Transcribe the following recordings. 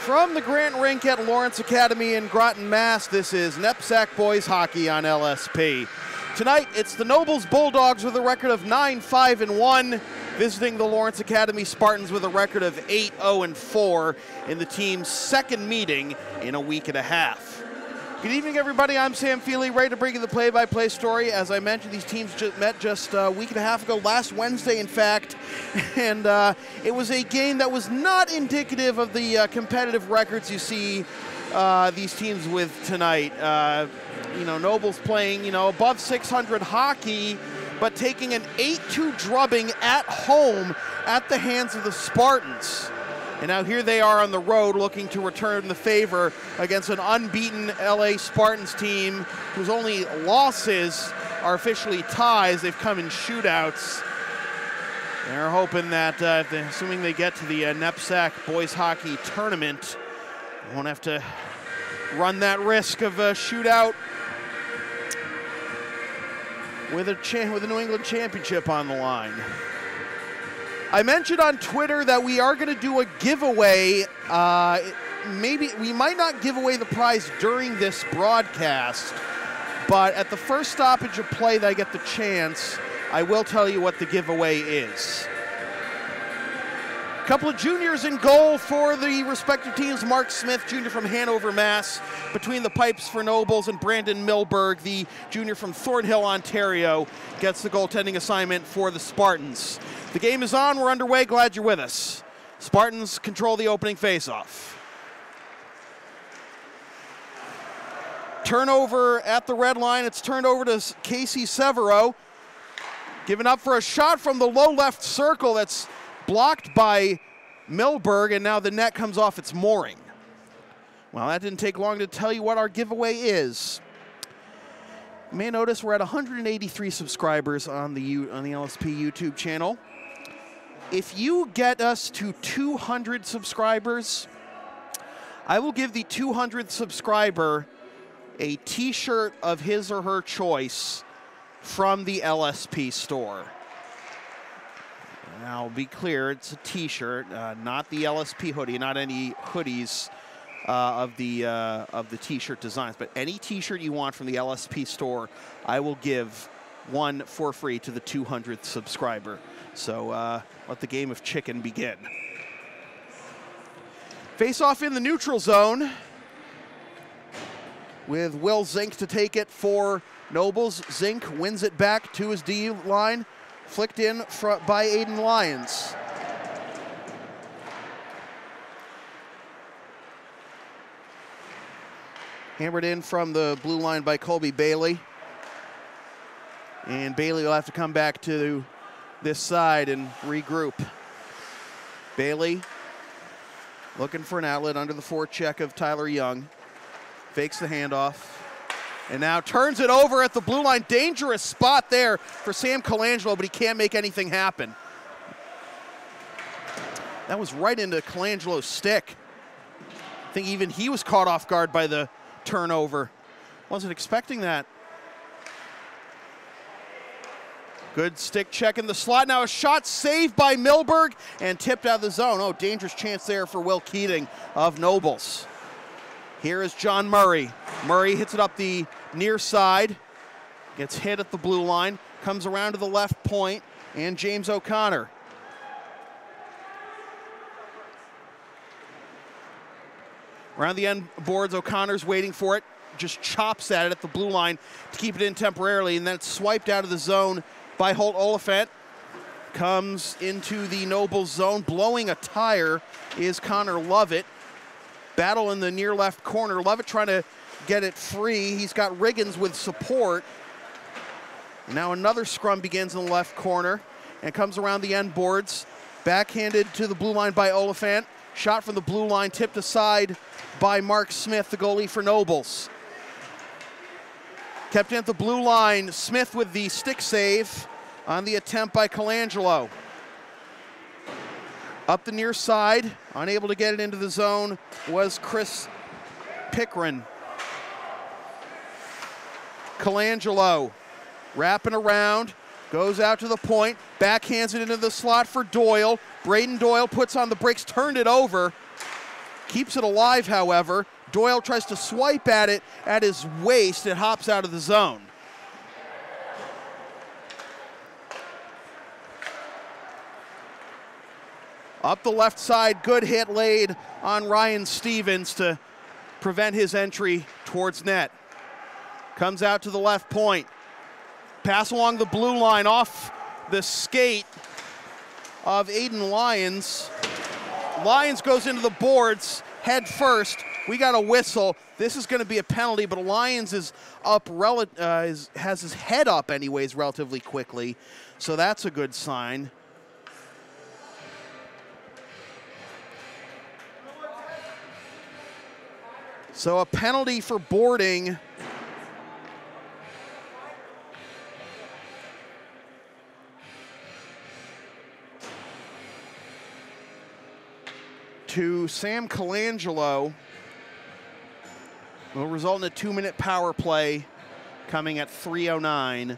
From the Grant Rink at Lawrence Academy in Groton, Mass., this is Nepsac Boys Hockey on LSP. Tonight, it's the Nobles Bulldogs with a record of 9-5-1, visiting the Lawrence Academy Spartans with a record of 8-0-4 in the team's second meeting in a week and a half. Good evening, everybody. I'm Sam Feely, ready to bring you the play-by-play story. As I mentioned, these teams met just a week and a half ago, last Wednesday, in fact, and it was a game that was not indicative of the competitive records you see these teams with tonight. Nobles playing, above 600 hockey, but taking an 8-2 drubbing at home at the hands of the Spartans. And now here they are on the road looking to return the favor against an unbeaten LA Spartans team whose only losses are officially ties. They've come in shootouts. They're hoping that, assuming they get to the Nepsac Boys Hockey Tournament, they won't have to run that risk of a shootout with a New England championship on the line. I mentioned on Twitter that we are going to do a giveaway. Maybe we might not give away the prize during this broadcast, but at the first stoppage of play that I get the chance, I will tell you what the giveaway is. A couple of juniors in goal for the respective teams. Mark Smith, junior from Hanover, Mass., between the pipes for Nobles, and Brandon Milberg, the junior from Thornhill, Ontario, gets the goaltending assignment for the Spartans. The game is on. We're underway. Glad you're with us. Spartans control the opening faceoff. Turnover at the red line. It's turned over to Casey Severo. Giving up for a shot from the low left circle that's blocked by Milberg, and now the net comes off its mooring. Well, that didn't take long to tell you what our giveaway is. You may notice we're at 183 subscribers on the LSP YouTube channel. If you get us to 200 subscribers, I will give the 200th subscriber a t-shirt of his or her choice from the LSP store. Now, be clear, it's a t-shirt, not the LSP hoodie, not any hoodies of the t-shirt designs, but any t-shirt you want from the LSP store, I will give one for free to the 200th subscriber. So let the game of chicken begin. Face off in the neutral zone with Will Zink to take it for Nobles. Zink wins it back to his D line, flicked in by Aiden Lyons. Hammered in from the blue line by Colby Bailey. And Bailey will have to come back to this side and regroup. Bailey looking for an outlet under the forecheck of Tyler Young. Fakes the handoff. And now turns it over at the blue line. Dangerous spot there for Sam Colangelo, but he can't make anything happen. That was right into Colangelo's stick. I think even he was caught off guard by the turnover. Wasn't expecting that. Good stick check in the slot. Now a shot saved by Milberg and tipped out of the zone. Oh, dangerous chance there for Will Keating of Nobles. Here is John Murray. Murray hits it up the near side. Gets hit at the blue line. Comes around to the left point. And James O'Connor. Around the end boards, O'Connor's waiting for it. Just chops at it at the blue line to keep it in temporarily. And then it's swiped out of the zone by Holt Oliphant. Comes into the Nobles zone. Blowing a tire is Connor Lovett. Battle in the near left corner. Lovett trying to get it free. He's got Riggins with support. Now another scrum begins in the left corner and comes around the end boards. Backhanded to the blue line by Oliphant. Shot from the blue line, tipped aside by Mark Smith, the goalie for Nobles. Kept in at the blue line. Smith with the stick save on the attempt by Colangelo. Up the near side, unable to get it into the zone, was Chris Pickren. Colangelo wrapping around, goes out to the point, backhands it into the slot for Doyle. Braden Doyle puts on the brakes, turned it over. Keeps it alive, however. Doyle tries to swipe at it at his waist. It hops out of the zone. Up the left side, good hit laid on Ryan Stevens to prevent his entry towards net. Comes out to the left point. Pass along the blue line off the skate of Aiden Lyons. Lyons goes into the boards head first. We got a whistle. This is going to be a penalty, but Lyons is up, has his head up anyways relatively quickly, so that's a good sign. So a penalty for boarding. To Sam Colangelo. Will result in a 2-minute power play coming at 3:09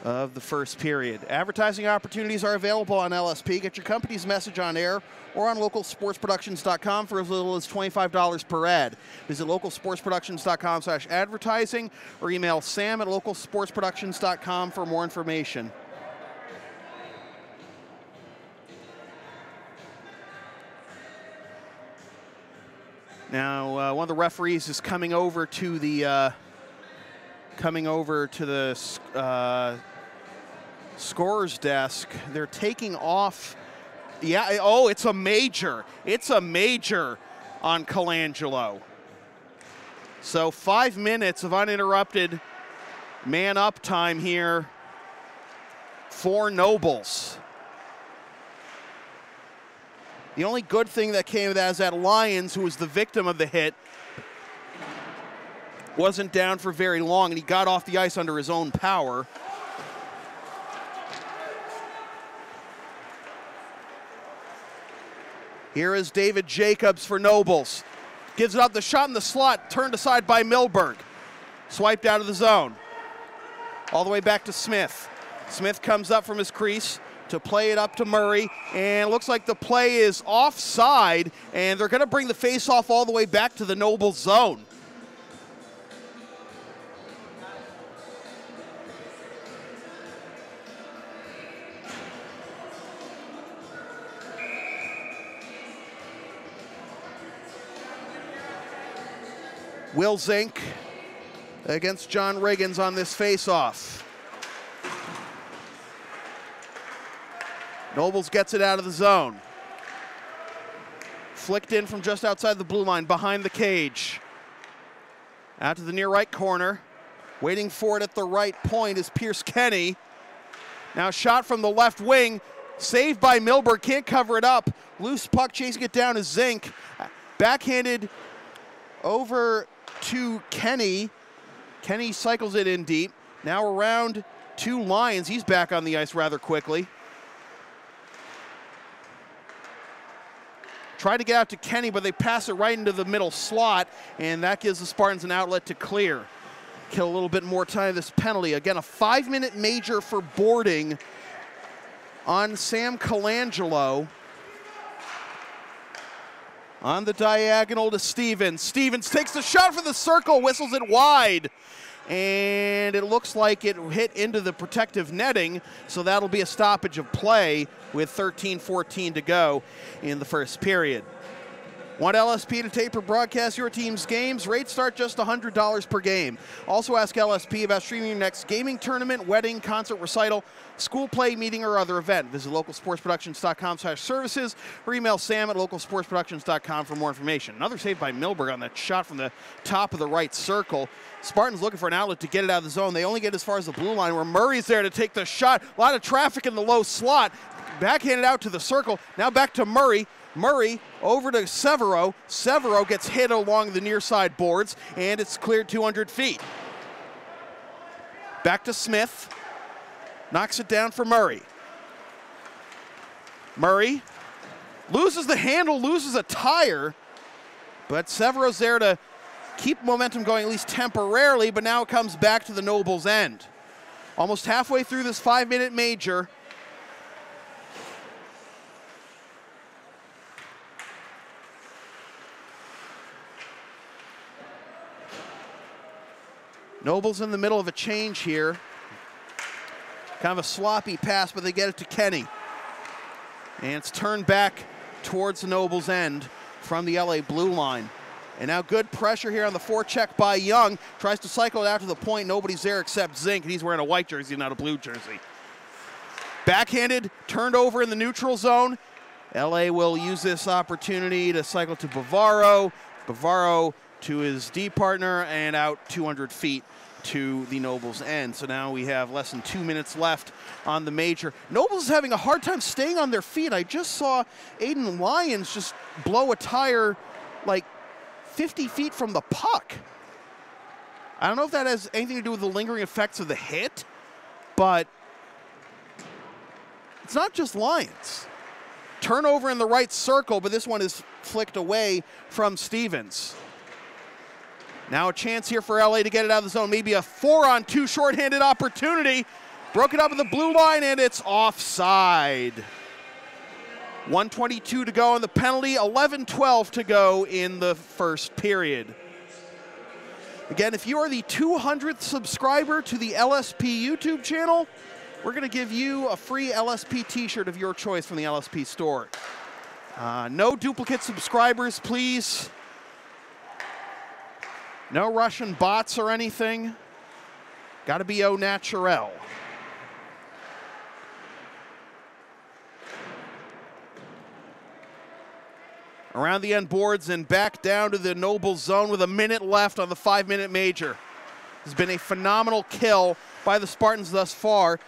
of the first period. Advertising opportunities are available on LSP. Get your company's message on air or on localsportsproductions.com for as little as $25 per ad. Visit localsportsproductions.com/advertising or email sam@localsportsproductions.com for more information. Now, one of the referees is coming over to the scorer's desk. They're taking off. Yeah, oh, it's a major. It's a major on Colangelo. So 5 minutes of uninterrupted man-up time here for Nobles. The only good thing that came of that is that Lyons, who was the victim of the hit, wasn't down for very long, and he got off the ice under his own power. Here is David Jacobs for Nobles. Gives it up, the shot in the slot, turned aside by Milberg. Swiped out of the zone. All the way back to Smith. Smith comes up from his crease to play it up to Murray, and it looks like the play is offside, and they're going to bring the face-off all the way back to the Nobles zone. Will Zink against John Riggins on this face-off. Nobles gets it out of the zone. Flicked in from just outside the blue line, behind the cage. Out to the near right corner. Waiting for it at the right point is Pierce Kenny. Now shot from the left wing. Saved by Milberg, can't cover it up. Loose puck chasing it down is Zink. Backhanded over to Kenny. Kenny cycles it in deep. Now around to Lyons. He's back on the ice rather quickly. Try to get out to Kenny, but they pass it right into the middle slot, and that gives the Spartans an outlet to clear. Kill a little bit more time of this penalty. Again, a 5-minute major for boarding on Sam Colangelo. On the diagonal to Stevens. Stevens takes the shot for the circle, whistles it wide. And it looks like it hit into the protective netting, so that'll be a stoppage of play with 13:14 to go in the first period. Want LSP to tape or broadcast your team's games? Rates start just $100 per game. Also ask LSP about streaming your next gaming tournament, wedding, concert, recital, school play, meeting, or other event. Visit localsportsproductions.com/services or email sam@localsportsproductions.com for more information. Another save by Milberg on that shot from the top of the right circle. Spartans looking for an outlet to get it out of the zone. They only get as far as the blue line where Murray's there to take the shot. A lot of traffic in the low slot. Backhanded out to the circle. Now back to Murray. Murray over to Severo. Severo gets hit along the near side boards, and it's cleared 200 feet. Back to Smith. Knocks it down for Murray. Murray loses the handle, loses a tire, but Severo's there to keep momentum going at least temporarily, but now it comes back to the Nobles' end. Almost halfway through this 5-minute major. Nobles in the middle of a change here. Kind of a sloppy pass, but they get it to Kenny. And it's turned back towards the Nobles' end from the LA blue line. And now good pressure here on the forecheck by Young. Tries to cycle it out to the point. Nobody's there except Zink, and he's wearing a white jersey, not a blue jersey. Backhanded, turned over in the neutral zone. LA will use this opportunity to cycle to Bavaro. Bavaro to his D partner and out 200 feet to the Nobles' end. So now we have less than 2 minutes left on the major. Nobles is having a hard time staying on their feet. I just saw Aiden Lyons just blow a tire like 50 feet from the puck. I don't know if that has anything to do with the lingering effects of the hit, but it's not just Lyons. Turnover in the right circle, but this one is flicked away from Stevens. Now a chance here for LA to get it out of the zone. Maybe a 4-on-2 shorthanded opportunity. Broke it up at the blue line, and it's offside. 1:22 to go on the penalty, 11:12 to go in the first period. Again, if you are the 200th subscriber to the LSP YouTube channel, we're going to give you a free LSP t-shirt of your choice from the LSP store. No duplicate subscribers, please. No Russian bots or anything. Got to be au naturel. Around the end boards and back down to the Noble zone with a minute left on the 5-minute major. This has been a phenomenal kill by the Spartans thus far.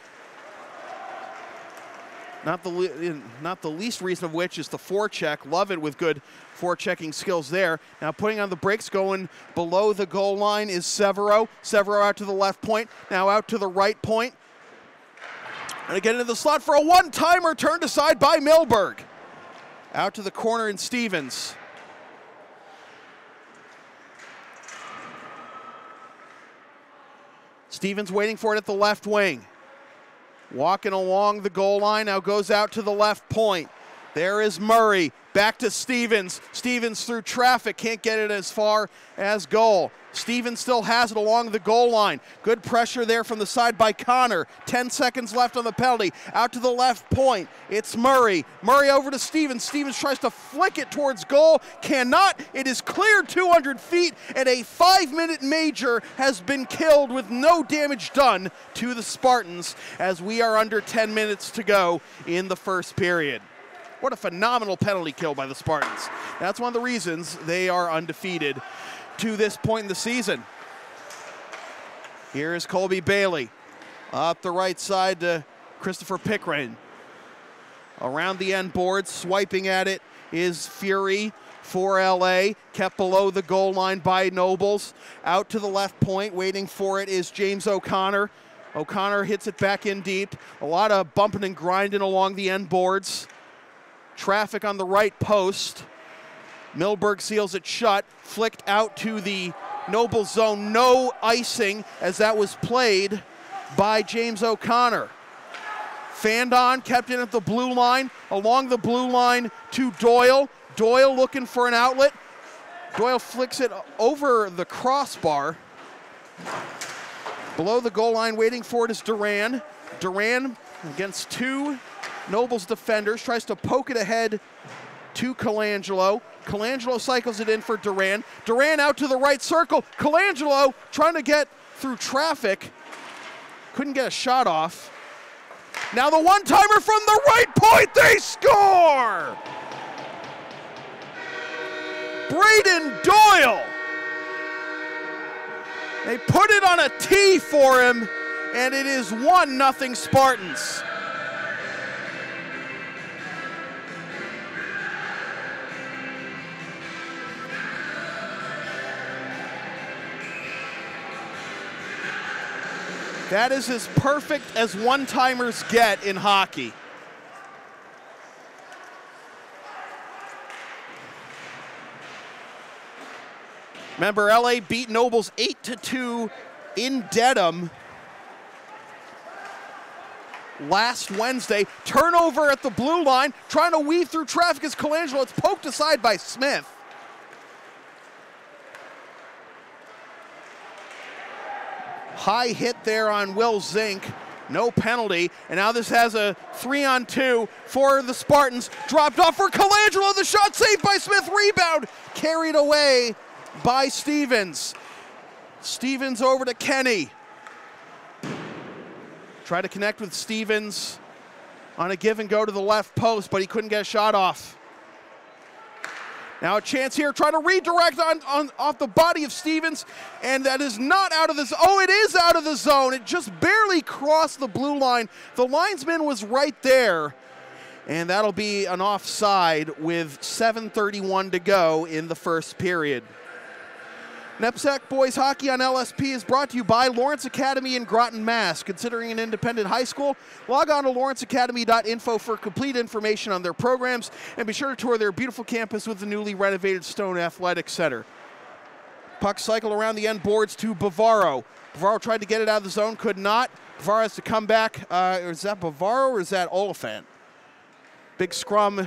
Not the least reason of which is the forecheck. Love it with good forechecking skills there. Now putting on the brakes, going below the goal line is Severo. Severo out to the left point, now out to the right point. And again into the slot for a one-timer turned aside by Milberg. Out to the corner in Stevens. Stevens waiting for it at the left wing. Walking along the goal line, now goes out to the left point. There is Murray, back to Stevens. Stevens through traffic, can't get it as far as goal. Stevens still has it along the goal line. Good pressure there from the side by Connor. 10 seconds left on the penalty. Out to the left point, it's Murray. Murray over to Stevens. Stevens tries to flick it towards goal, cannot. It is cleared 200 feet, and a 5-minute major has been killed with no damage done to the Spartans as we are under 10 minutes to go in the first period. What a phenomenal penalty kill by the Spartans. That's one of the reasons they are undefeated to this point in the season. Here is Colby Bailey. Up the right side to Christopher Pickren. Around the end board, swiping at it is Fury for LA. Kept below the goal line by Nobles. Out to the left point, waiting for it is James O'Connor. O'Connor hits it back in deep. A lot of bumping and grinding along the end boards. Traffic on the right post. Milberg seals it shut, flicked out to the Noble zone. No icing as that was played by James O'Connor. Fanned on, kept in at the blue line, along the blue line to Doyle. Doyle looking for an outlet. Doyle flicks it over the crossbar. Below the goal line, waiting for it is Duran. Duran against two Nobles defenders, tries to poke it ahead to Colangelo. Colangelo cycles it in for Duran. Duran out to the right circle. Colangelo trying to get through traffic. Couldn't get a shot off. Now the one-timer from the right point, they score! Braden Doyle. They put it on a tee for him, and it is 1-0 Spartans. That is as perfect as one-timers get in hockey. Remember, LA beat Nobles 8-2 in Dedham last Wednesday. Turnover at the blue line, trying to weave through traffic as Colangelo. It's poked aside by Smith. High hit there on Will Zink. No penalty. And now this has a 3-on-2 for the Spartans. Dropped off for Colangelo. The shot saved by Smith. Rebound carried away by Stevens. Stevens over to Kenny. Try to connect with Stevens on a give and go to the left post, but he couldn't get a shot off. Now a chance here, trying to redirect off the body of Stevens, and that is not out of the zone. Oh, it is out of the zone. It just barely crossed the blue line. The linesman was right there, and that'll be an offside with 7:31 to go in the first period. Nepsac Boys Hockey on LSP is brought to you by Lawrence Academy in Groton, Mass. Considering an independent high school? Log on to lawrenceacademy.info for complete information on their programs, and be sure to tour their beautiful campus with the newly renovated Stone Athletic Center. Puck cycled around the end boards to Bavaro. Bavaro tried to get it out of the zone, could not. Bavaro has to come back. Is that Bavaro or is that Oliphant? Big scrum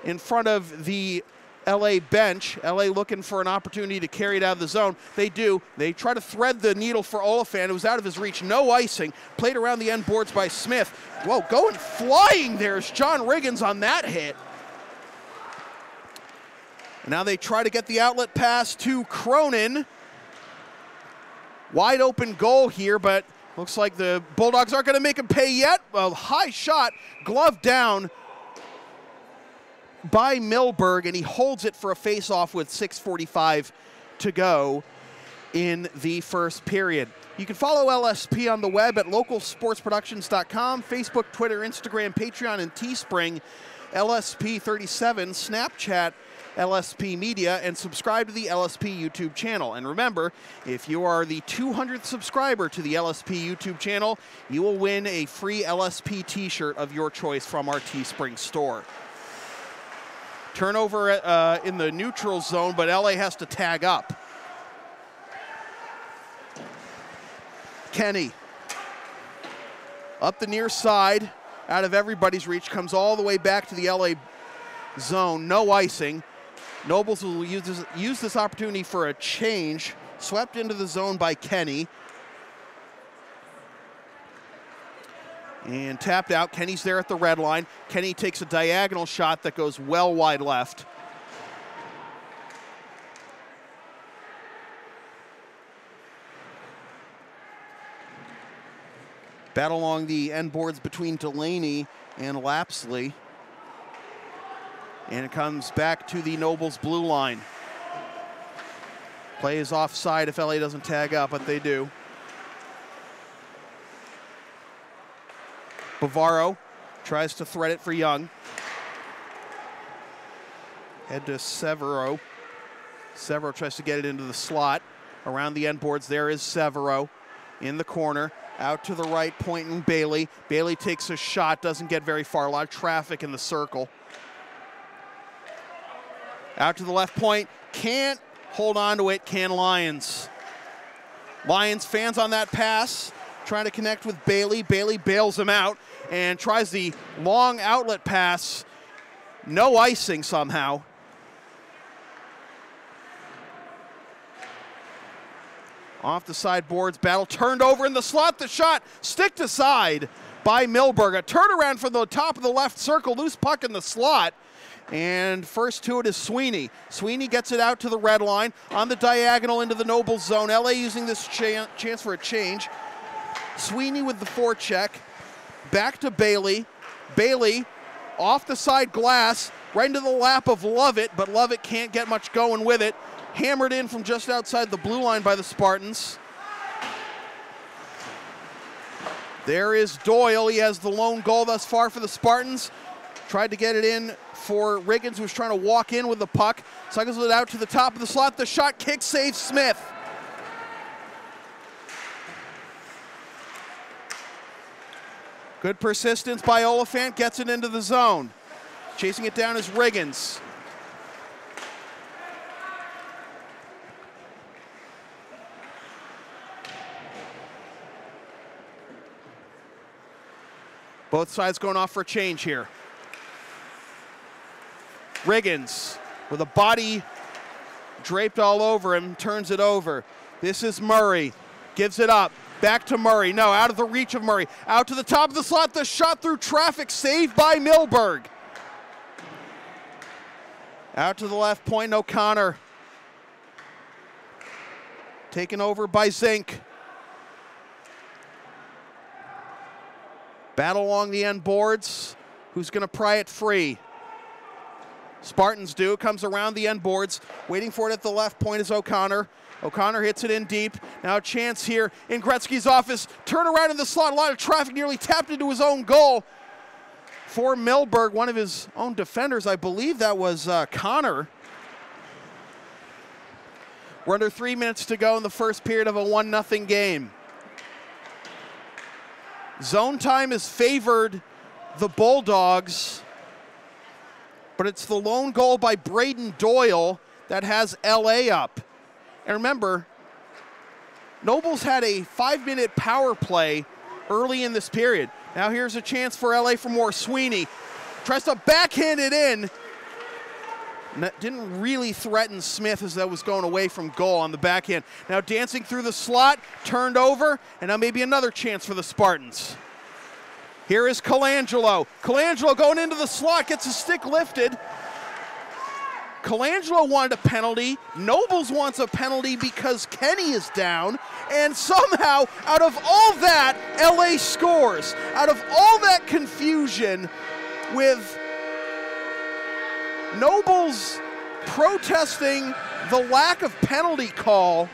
in front of the LA bench. LA looking for an opportunity to carry it out of the zone. They do. They try to thread the needle for Oliphant. It was out of his reach. No icing. Played around the end boards by Smith. Whoa, going flying there's John Riggins on that hit. And now they try to get the outlet pass to Cronin. Wide open goal here, but looks like the Bulldogs aren't going to make him pay yet. A high shot, glove down by Milberg, and he holds it for a face-off with 6:45 to go in the first period. You can follow LSP on the web at localsportsproductions.com, Facebook, Twitter, Instagram, Patreon, and Teespring, LSP37, Snapchat, LSP Media, and subscribe to the LSP YouTube channel. And remember, if you are the 200th subscriber to the LSP YouTube channel, you will win a free LSP t-shirt of your choice from our Teespring store. Turnover in the neutral zone, but LA has to tag up. Kenny up the near side, out of everybody's reach, comes all the way back to the LA zone. No icing. Nobles will use this opportunity for a change. Swept into the zone by Kenny. And tapped out. Kenny's there at the red line. Kenny takes a diagonal shot that goes well wide left. Battle along the end boards between Delaney and Lapsley. And it comes back to the Nobles blue line. Play is offside if LA doesn't tag up, but they do. Bavaro tries to thread it for Young. Head to Severo. Severo tries to get it into the slot. Around the end boards, there is Severo in the corner. Out to the right, pointing Bailey. Bailey takes a shot, doesn't get very far. A lot of traffic in the circle. Out to the left point, can't hold on to it, can Lyons. Lyons fans on that pass, trying to connect with Bailey. Bailey bails him out and tries the long outlet pass. No icing somehow. Off the sideboards, battle turned over in the slot. The shot sticked aside by Milberg. A turnaround from the top of the left circle, loose puck in the slot. And first to it is Sweeney. Sweeney gets it out to the red line on the diagonal into the Nobles zone. LA using this chance for a change. Sweeney with the forecheck. Back to Bailey. Bailey off the side glass, right into the lap of Lovett, but Lovett can't get much going with it. Hammered in from just outside the blue line by the Spartans. There is Doyle. He has the lone goal thus far for the Spartans. Tried to get it in for Riggins, who was trying to walk in with the puck. Cycles it out to the top of the slot. The shot kick saves Smith. Good persistence by Oliphant, gets it into the zone. Chasing it down is Riggins. Both sides going off for a change here. Riggins with a body draped all over him, turns it over. This is Murray, gives it up. Back to Murray. No, out of the reach of Murray. Out to the top of the slot. The shot through traffic. Saved by Milberg. Out to the left point. O'Connor. Taken over by Zink. Battle along the end boards. Who's going to pry it free? Spartans do. Comes around the end boards. Waiting for it at the left point is O'Connor. O'Connor hits it in deep. Now a chance here in Gretzky's office. Turn around in the slot. A lot of traffic, nearly tapped into his own goal. For Milberg, one of his own defenders, I believe that was Connor. We're under 3 minutes to go in the first period of a 1-0 game. Zone time has favored the Bulldogs, but it's the lone goal by Braden Doyle that has LA up. And remember, Nobles had a 5-minute power play early in this period. Now here's a chance for LA for more. Sweeney tries to backhand it in. Didn't really threaten Smith as that was going away from goal on the backhand. Now dancing through the slot, turned over, and now maybe another chance for the Spartans. Here is Colangelo. Colangelo going into the slot, gets his stick lifted. Colangelo wanted a penalty. Nobles wants a penalty because Kenny is down. And somehow, out of all that, LA scores. Out of all that confusion with Nobles protesting the lack of penalty call,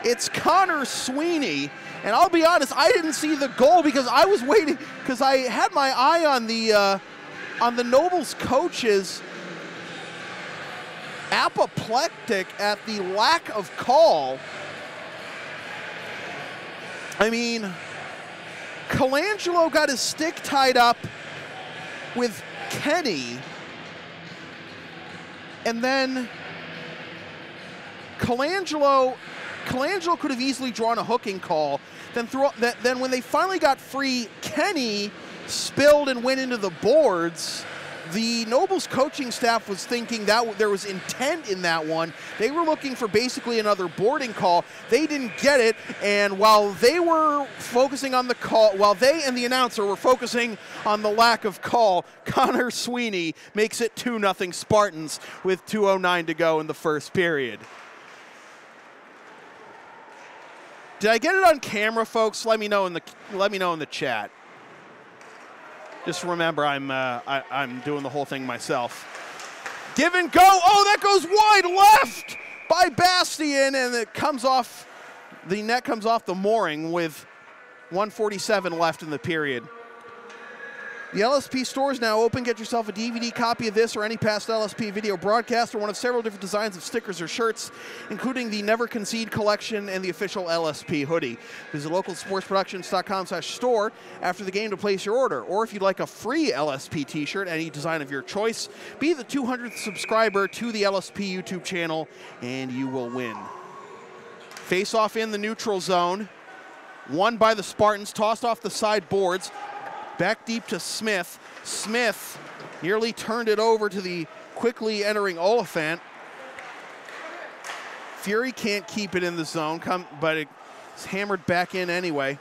it's Connor Sweeney. And I'll be honest, I didn't see the goal because I was waiting, because I had my eye on the Nobles coaches apoplectic at the lack of call. I mean, Colangelo got his stick tied up with Kenny, and then Colangelo could have easily drawn a hooking call. Then when they finally got free, Kenny spilled and went into the boards. The Nobles coaching staff was thinking that there was intent in that one. They were looking for basically another boarding call. They didn't get it, and while they were focusing on the call, while they and the announcer were focusing on the lack of call, Connor Sweeney makes it 2-0 Spartans with 2:09 to go in the first period. Did I get it on camera, folks? Let me know in the chat. Just remember, I'm doing the whole thing myself. Give and go. Oh, that goes wide left by Bastian, and it comes off. The net comes off the mooring with 1:47 left in the period. The LSP store is now open. Get yourself a DVD copy of this or any past LSP video broadcast or one of several different designs of stickers or shirts, including the Never Concede collection and the official LSP hoodie. Visit localsportsproductions.com/store after the game to place your order. Or if you'd like a free LSP t-shirt, any design of your choice, be the 200th subscriber to the LSP YouTube channel and you will win. Face off in the neutral zone. Won by the Spartans, tossed off the side boards. Back deep to Smith. Smith nearly turned it over to the quickly entering Oliphant. Fury can't keep it in the zone, but it's hammered back in anyway.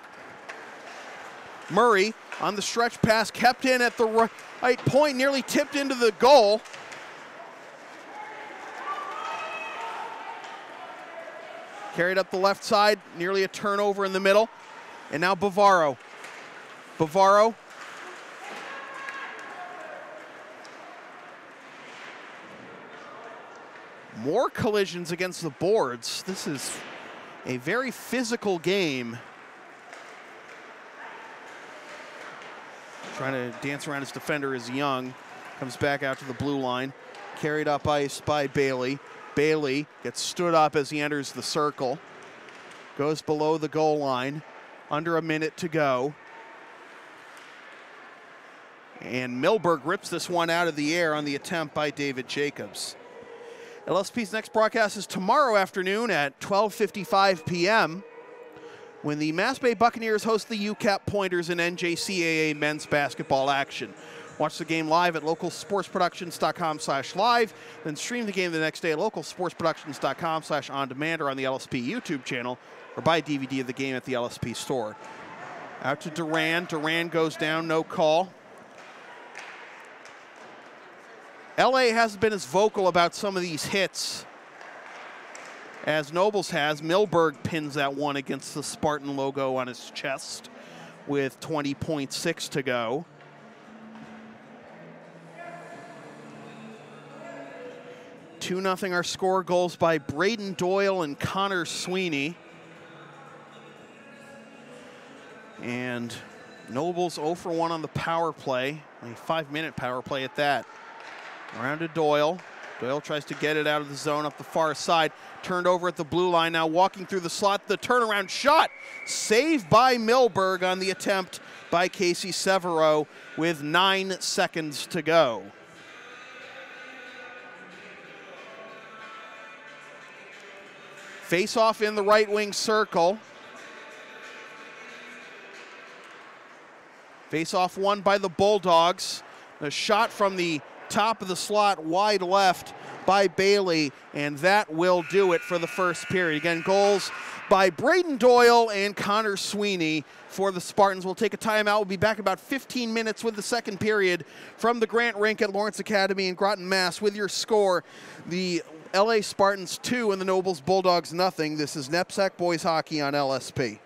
Murray on the stretch pass, kept in at the right point, nearly tipped into the goal. Carried up the left side, nearly a turnover in the middle. And now Bavaro. Bavaro. More collisions against the boards. This is a very physical game. Trying to dance around his defender is Young. Comes back out to the blue line. Carried up ice by Bailey. Bailey gets stood up as he enters the circle. Goes below the goal line. Under a minute to go. And Milberg rips this one out of the air on the attempt by David Jacobs. LSP's next broadcast is tomorrow afternoon at 12:55 p.m. when the Mass Bay Buccaneers host the UCAP Pointers in NJCAA men's basketball action. Watch the game live at localsportsproductions.com/live, then stream the game the next day at localsportsproductions.com/on-demand or on the LSP YouTube channel, or buy a DVD of the game at the LSP store. Out to Duran. Duran goes down, no call. LA hasn't been as vocal about some of these hits as Nobles has. Milberg pins that one against the Spartan logo on his chest with 20.6 to go. Two 2-0 our score. Goals by Braden Doyle and Connor Sweeney. And Nobles 0 for 1 on the power play, a 5-minute power play at that. Around to Doyle. Doyle tries to get it out of the zone up the far side. Turned over at the blue line, now walking through the slot. The turnaround shot, saved by Milberg on the attempt by Casey Severo with 9 seconds to go. Face-off in the right wing circle. Face-off won by the Bulldogs. A shot from the top of the slot, wide left by Bailey, and that will do it for the first period. Again, goals by Braden Doyle and Connor Sweeney for the Spartans. We'll take a timeout. We'll be back in about 15 minutes with the second period from the Grant Rink at Lawrence Academy in Groton, Mass. With your score, the LA Spartans 2 and the Nobles Bulldogs nothing. This is Nepsac Boys Hockey on LSP.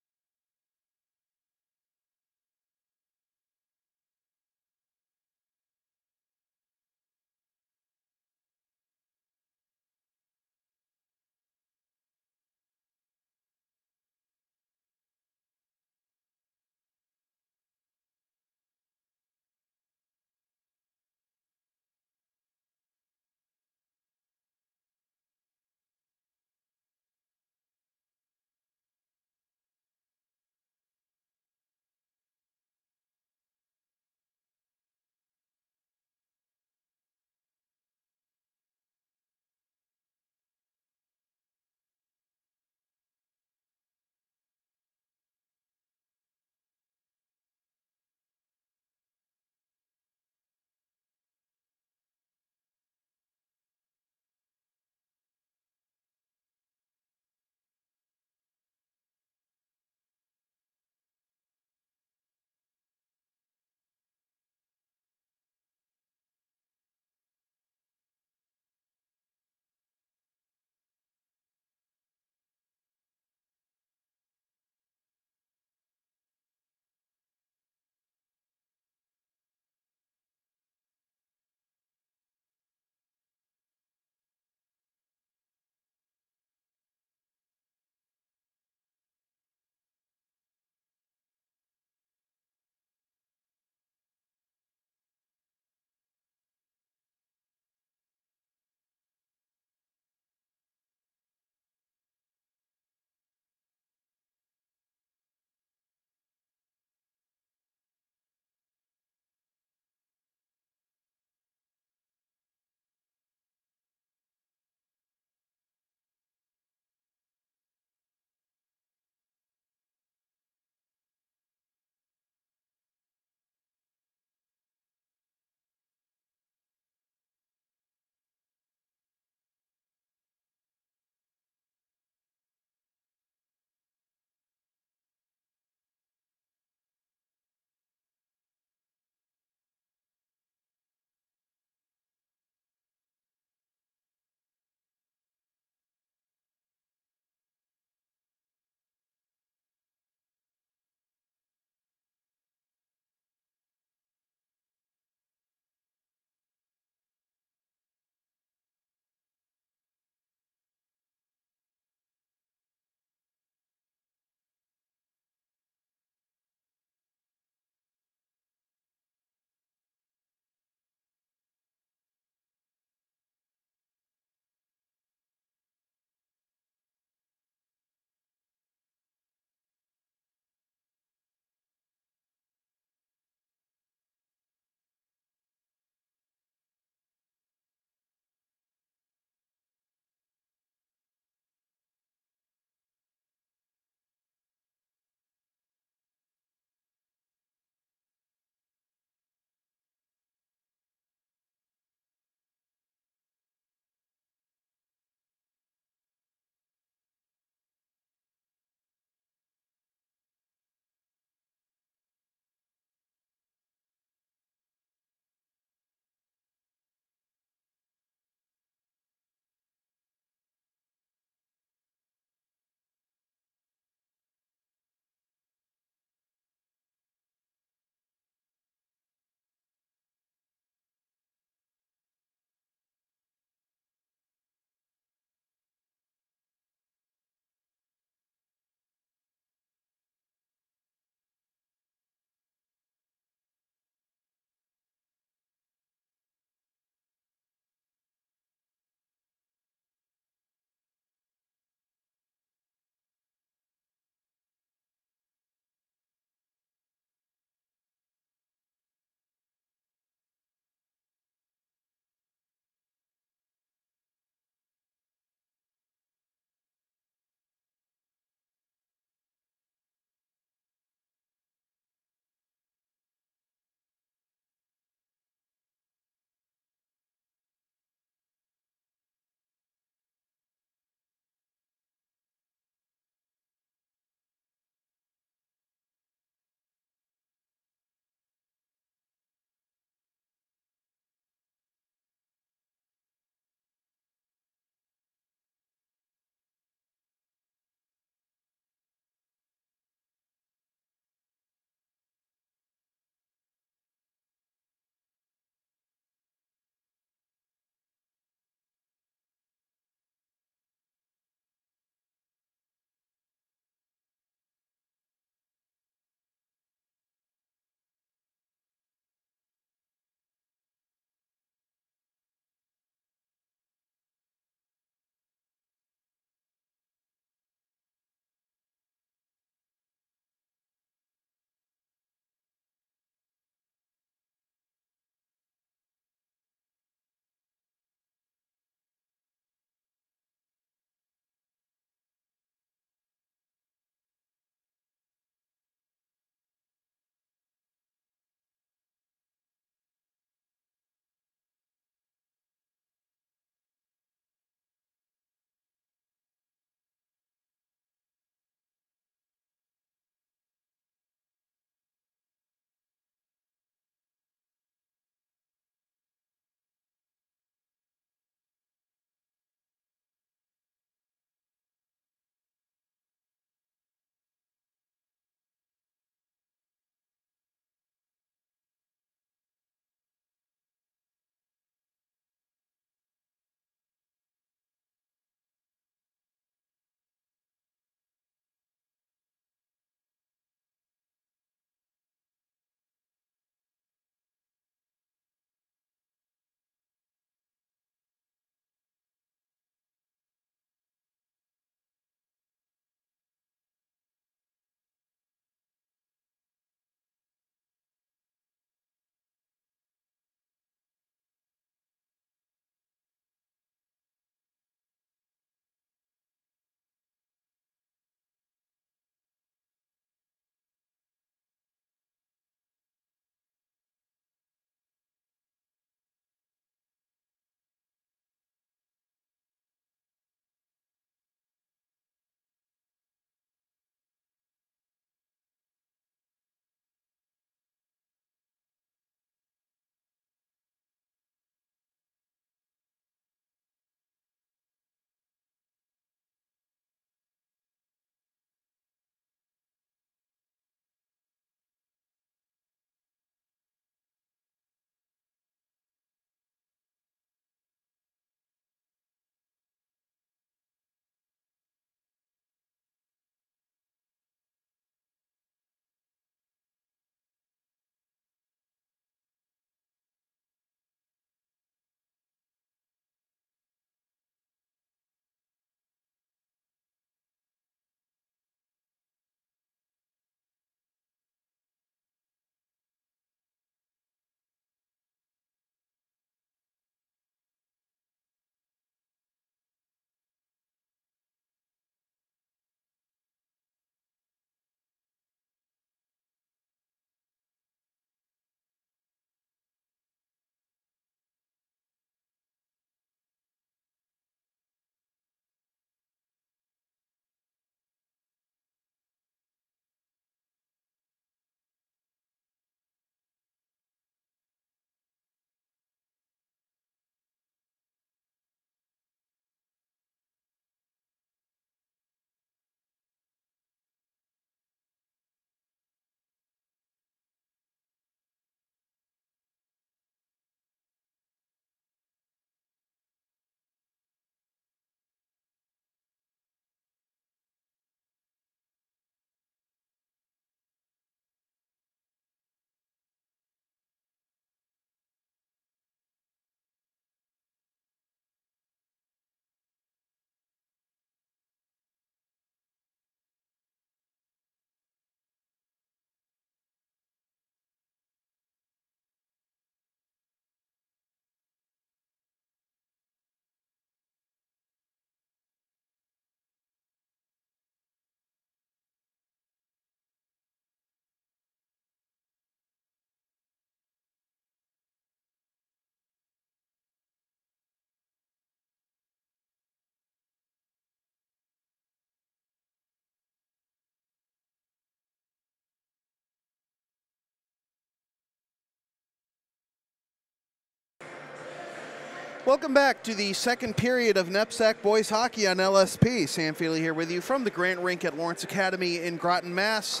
Welcome back to the second period of Nepsac boys hockey on LSP. Sam Feely here with you from the Grant Rink at Lawrence Academy in Groton, Mass.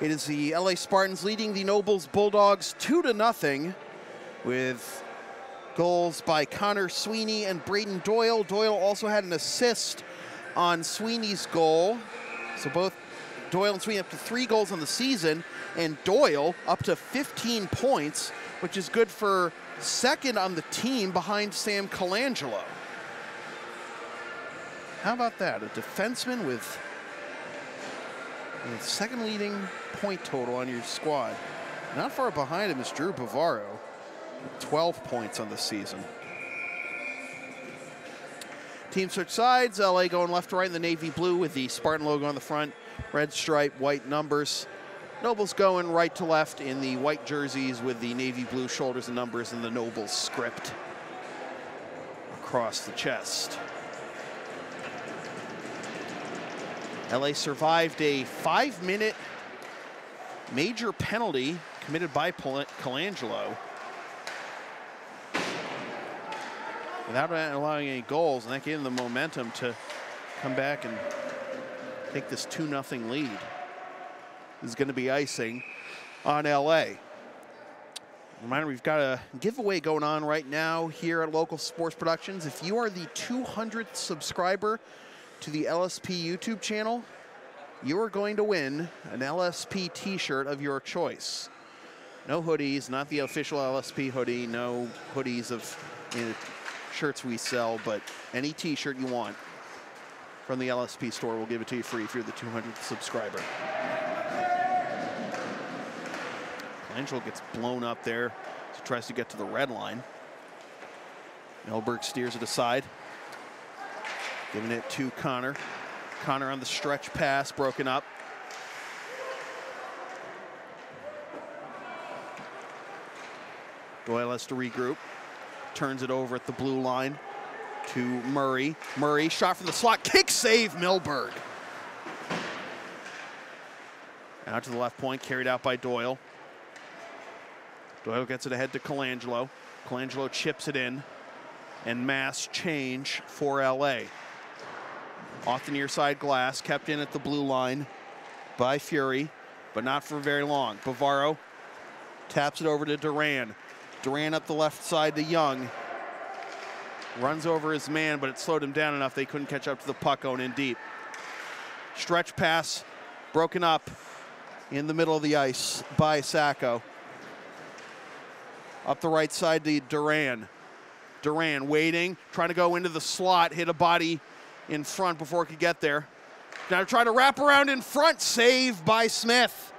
It is the LA Spartans leading the Nobles Bulldogs 2-0 with goals by Connor Sweeney and Braden Doyle. Doyle also had an assist on Sweeney's goal. So both Doyle and Sweeney up to 3 goals on the season, and Doyle up to 15 points, which is good for second on the team behind Sam Colangelo. How about that? A defenseman with second leading point total on your squad. Not far behind him is Drew Bavaro, 12 points on the season. Team switch sides, LA going left to right in the navy blue with the Spartan logo on the front, red stripe, white numbers. Nobles going right to left in the white jerseys with the navy blue shoulders and numbers and the Nobles script across the chest. LA survived a 5-minute major penalty committed by Colangelo without allowing any goals, and that gave them the momentum to come back and take this 2-0 lead. This is going to be icing on LA. Reminder, we've got a giveaway going on right now here at Local Sports Productions. If you are the 200th subscriber to the LSP YouTube channel, you are going to win an LSP t-shirt of your choice. No hoodies, not the official LSP hoodie, no hoodies of shirts we sell, but any t-shirt you want from the LSP store, we'll give it to you free if you're the 200th subscriber. Angelo gets blown up there, so tries to get to the red line. Melberg steers it aside, giving it to Connor. Connor on the stretch pass, broken up. Doyle has to regroup, turns it over at the blue line to Murray. Murray, shot from the slot, kick save, Milberg. Out to the left point, carried out by Doyle. Doyle gets it ahead to Colangelo. Colangelo chips it in, and mass change for LA. Off the near side glass, kept in at the blue line by Fury, but not for very long. Bavaro taps it over to Duran. Duran up the left side to Young. Runs over his man, but it slowed him down enough they couldn't catch up to the puck going in deep. Stretch pass broken up in the middle of the ice by Sacco. Up the right side to Duran. Duran waiting, trying to go into the slot, hit a body in front before it could get there. Now try to wrap around in front, save by Smith.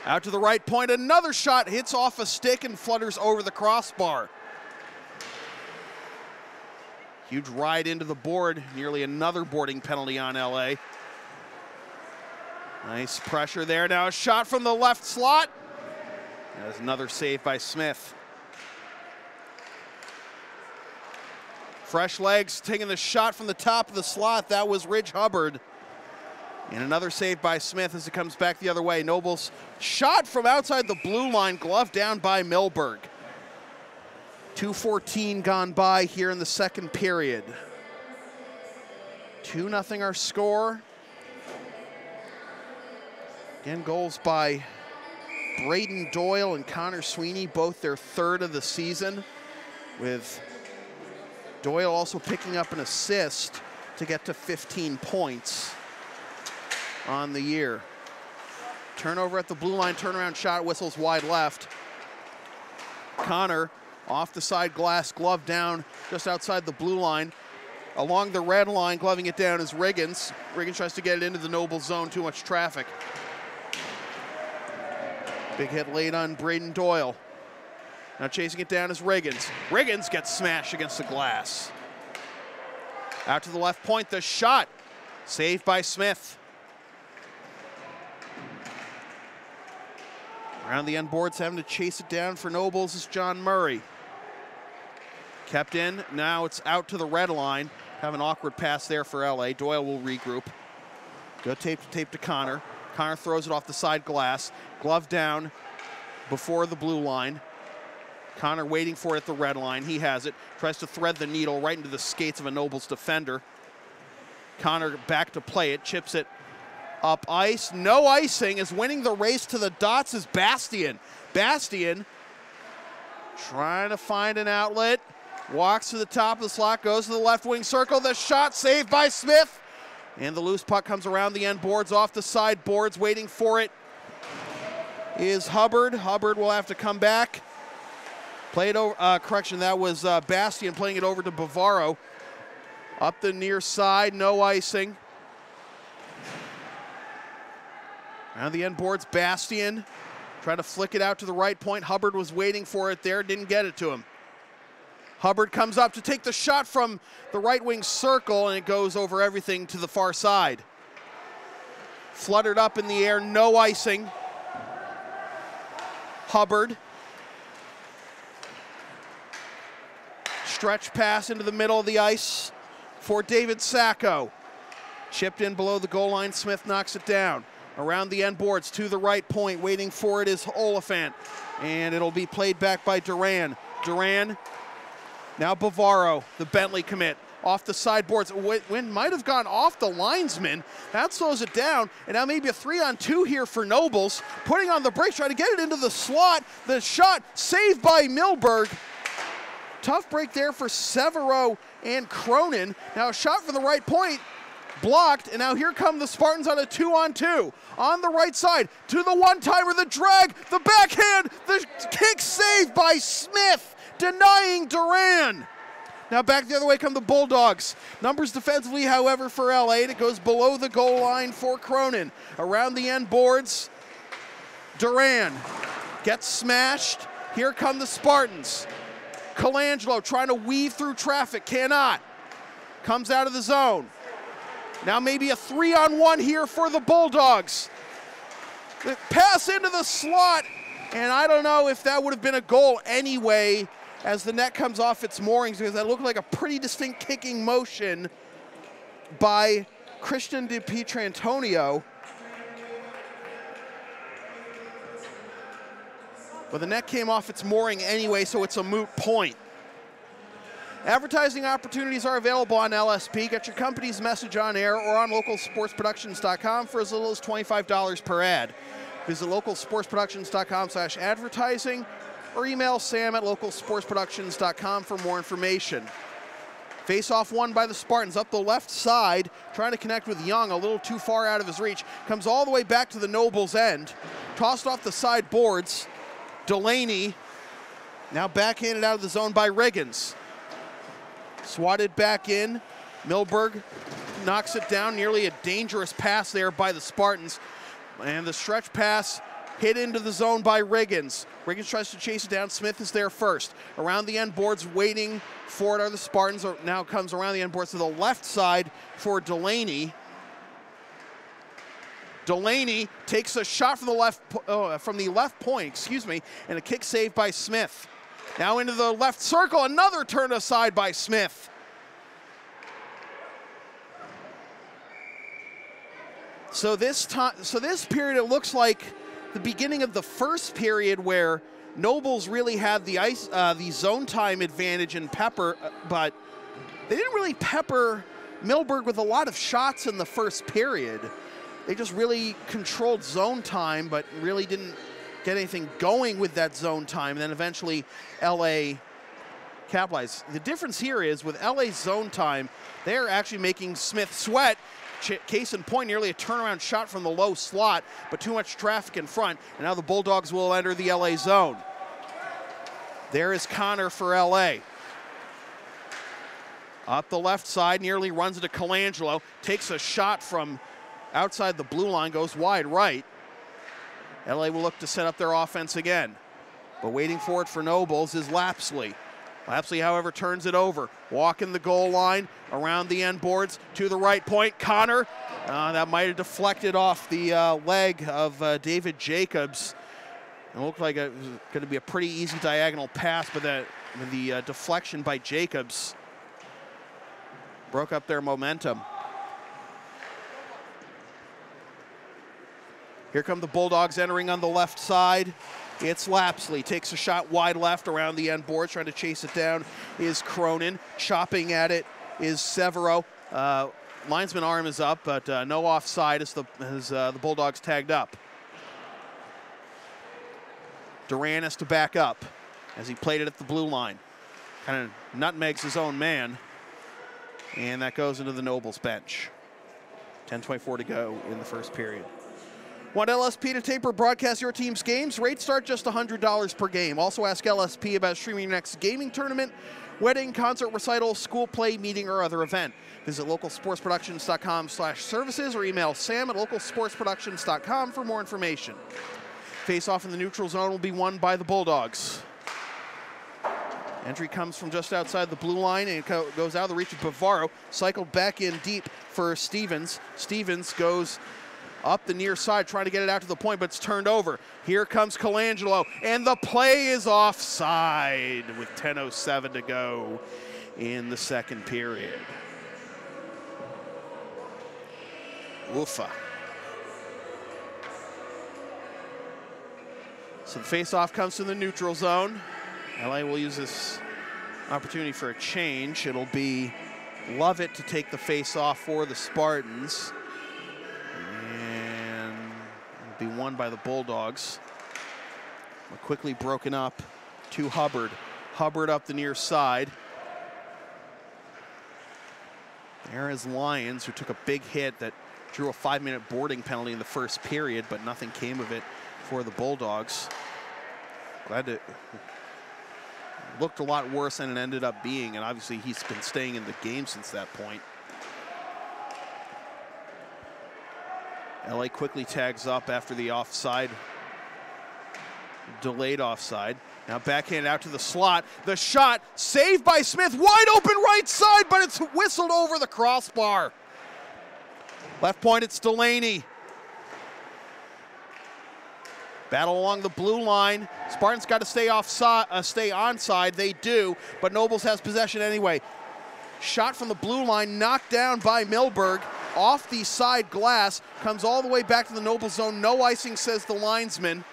Out to the right point, another shot hits off a stick and flutters over the crossbar. Huge ride into the board, nearly another boarding penalty on LA. Nice pressure there, now a shot from the left slot. There's another save by Smith. Fresh legs taking the shot from the top of the slot. That was Ridge Hubbard. And another save by Smith as it comes back the other way. Nobles shot from outside the blue line, gloved down by Milberg. 2:14 gone by here in the second period. 2-0 our score. Again, goals by Braden Doyle and Connor Sweeney, both their third of the season, with Doyle also picking up an assist to get to 15 points on the year. Turnover at the blue line, turnaround shot, whistles wide left. Connor off the side glass, glove down just outside the blue line. Along the red line, gloving it down is Riggins. Riggins tries to get it into the Noble zone, too much traffic. Big hit late on Braden Doyle. Now chasing it down is Riggins. Riggins gets smashed against the glass. Out to the left point, the shot. Saved by Smith. Around the end boards, having to chase it down for Nobles is John Murray. Kept in, now it's out to the red line. Have an awkward pass there for LA. Doyle will regroup. Go tape to Connor. Connor throws it off the side glass. Glove down before the blue line. Connor waiting for it at the red line. He has it. Tries to thread the needle right into the skates of a Nobles defender. Connor back to play it. Chips it up ice. No icing. Is winning the race to the dots is Bastian. Bastian trying to find an outlet. Walks to the top of the slot. Goes to the left wing circle. The shot saved by Smith. And the loose puck comes around the end boards, off the side boards. Waiting for it is Hubbard. Hubbard will have to come back. Play it over, correction, that was Bastian playing it over to Bavaro. Up the near side, no icing. Now the end boards, Bastian. Trying to flick it out to the right point. Hubbard was waiting for it there, didn't get it to him. Hubbard comes up to take the shot from the right wing circle, and it goes over everything to the far side. Fluttered up in the air, no icing. Hubbard. Stretch pass into the middle of the ice for David Sacco. Chipped in below the goal line. Smith knocks it down. Around the end boards to the right point. Waiting for it is Oliphant. And it'll be played back by Duran. Duran. Now Bavaro, the Bentley commit. Off the sideboards. Wind might have gone off the linesman. That slows it down. And now maybe a 3-on-2 here for Nobles. Putting on the brakes, trying to get it into the slot. The shot saved by Milberg. Tough break there for Severo and Cronin. Now a shot from the right point, blocked, and now here come the Spartans on a 2-on-2. On the right side, to the one-timer, the drag, the backhand, the kick saved by Smith, denying Duran. Now back the other way come the Bulldogs. Numbers defensively, however, for LA, and it goes below the goal line for Cronin. Around the end boards, Duran gets smashed. Here come the Spartans. Colangelo trying to weave through traffic, cannot. Comes out of the zone. Now maybe a 3-on-1 here for the Bulldogs. The pass into the slot, and I don't know if that would have been a goal anyway as the net comes off its moorings, because that looked like a pretty distinct kicking motion by Christian Di Pietrantonio. But the net came off its mooring anyway, so it's a moot point. Advertising opportunities are available on LSP. Get your company's message on air or on localsportsproductions.com for as little as $25 per ad. Visit localsportsproductions.com/advertising or email sam@localsportsproductions.com for more information. Face-off won by the Spartans up the left side, trying to connect with Young, a little too far out of his reach. Comes all the way back to the Nobles end. Tossed off the side boards. Delaney now backhanded out of the zone by Riggins. Swatted back in. Milberg knocks it down. Nearly a dangerous pass there by the Spartans. And the stretch pass hit into the zone by Riggins. Riggins tries to chase it down. Smith is there first. Around the end boards, waiting for it are the Spartans. Now comes around the end boards to the left side for Delaney. Delaney takes a shot from the left point, and a kick saved by Smith. Now into the left circle, another turn aside by Smith. So this period, it looks like the beginning of the first period where Nobles really had the zone time advantage in pepper, but they didn't really pepper Milberg with a lot of shots in the first period. They just really controlled zone time, but really didn't get anything going with that zone time. And then eventually LA capitalized. The difference here is with LA's zone time, they're actually making Smith sweat. Case in point, nearly a turnaround shot from the low slot, but too much traffic in front. And now the Bulldogs will enter the LA zone. There is Connor for LA. Up the left side, nearly runs into Colangelo. Takes a shot from outside the blue line, goes wide right. LA will look to set up their offense again. But waiting for it for Nobles is Lapsley. Lapsley, however, turns it over. Walking the goal line, around the end boards, to the right point. Connor, that might have deflected off the leg of David Jacobs. It looked like it was going to be a pretty easy diagonal pass, but the deflection by Jacobs broke up their momentum. Here come the Bulldogs entering on the left side. It's Lapsley, takes a shot wide left around the end board, trying to chase it down is Cronin. Chopping at it is Severo. Linesman arm is up, but no offside as the Bulldogs tagged up. Duran has to back up as he played it at the blue line. Kind of nutmegs his own man, and that goes into the Nobles bench. 10:24 to go in the first period. Want LSP to tape or broadcast your team's games? Rates start just $100 per game. Also ask LSP about streaming your next gaming tournament, wedding, concert, recital, school play, meeting, or other event. Visit localsportsproductions.com/services or email sam@localsportsproductions.com for more information. Face-off in the neutral zone will be won by the Bulldogs. Entry comes from just outside the blue line and goes out of the reach of Bavaro. Cycled back in deep for Stevens. Stevens goes up the near side, trying to get it out to the point, but it's turned over. Here comes Colangelo, and the play is offside with 10:07 to go in the second period. Woofa. So the face-off comes to the neutral zone. LA will use this opportunity for a change. It'll be Lovett to take the face-off for the Spartans. Be won by the Bulldogs. Quickly broken up to Hubbard. Hubbard up the near side. There is Lyons, who took a big hit that drew a 5-minute boarding penalty in the first period, but nothing came of it for the Bulldogs. Looked a lot worse than it ended up being, and obviously he's been staying in the game since that point. LA quickly tags up after the offside, delayed offside. Now backhand out to the slot. The shot saved by Smith, wide open right side, but it's whistled over the crossbar. Left point, it's Delaney. Battle along the blue line. Spartans got to stay onside. They do, but Nobles has possession anyway. Shot from the blue line, knocked down by Milberg. Off the side glass, comes all the way back to the Noble zone. No icing, says the linesman.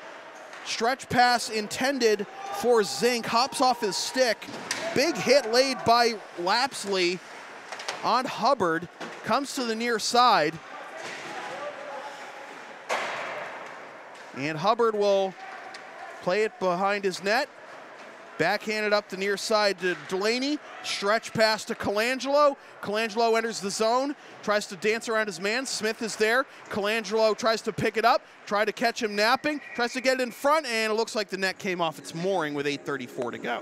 Stretch pass intended for Zink, hops off his stick. Big hit laid by Lapsley on Hubbard, comes to the near side. And Hubbard will play it behind his net. Backhanded up the near side to Delaney. Stretch pass to Colangelo. Colangelo enters the zone, tries to dance around his man. Smith is there. Colangelo tries to pick it up, try to catch him napping, tries to get it in front, and it looks like the net came off its mooring with 8:34 to go.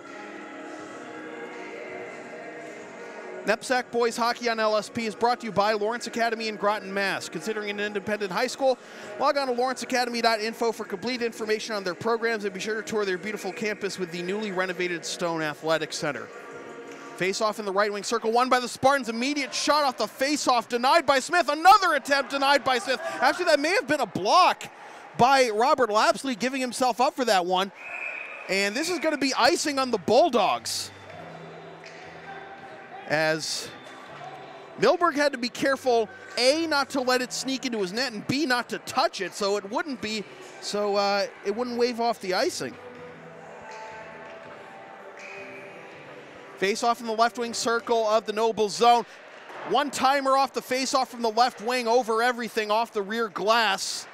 Nepsac Boys Hockey on LSP is brought to you by Lawrence Academy in Groton, Mass. Considering an independent high school, log on to lawrenceacademy.info for complete information on their programs, and be sure to tour their beautiful campus with the newly renovated Stone Athletic Center. Face-off in the right wing circle, won by the Spartans. Immediate shot off the face-off, denied by Smith. Another attempt denied by Smith. Actually, that may have been a block by Robert Lapsley, giving himself up for that one. And this is going to be icing on the Bulldogs, as Milberg had to be careful, A, not to let it sneak into his net, and B, not to touch it, so it wouldn't wave off the icing. Face-off in the left wing circle of the Noble zone. One-timer off the face-off from the left wing, over everything, off the rear glass.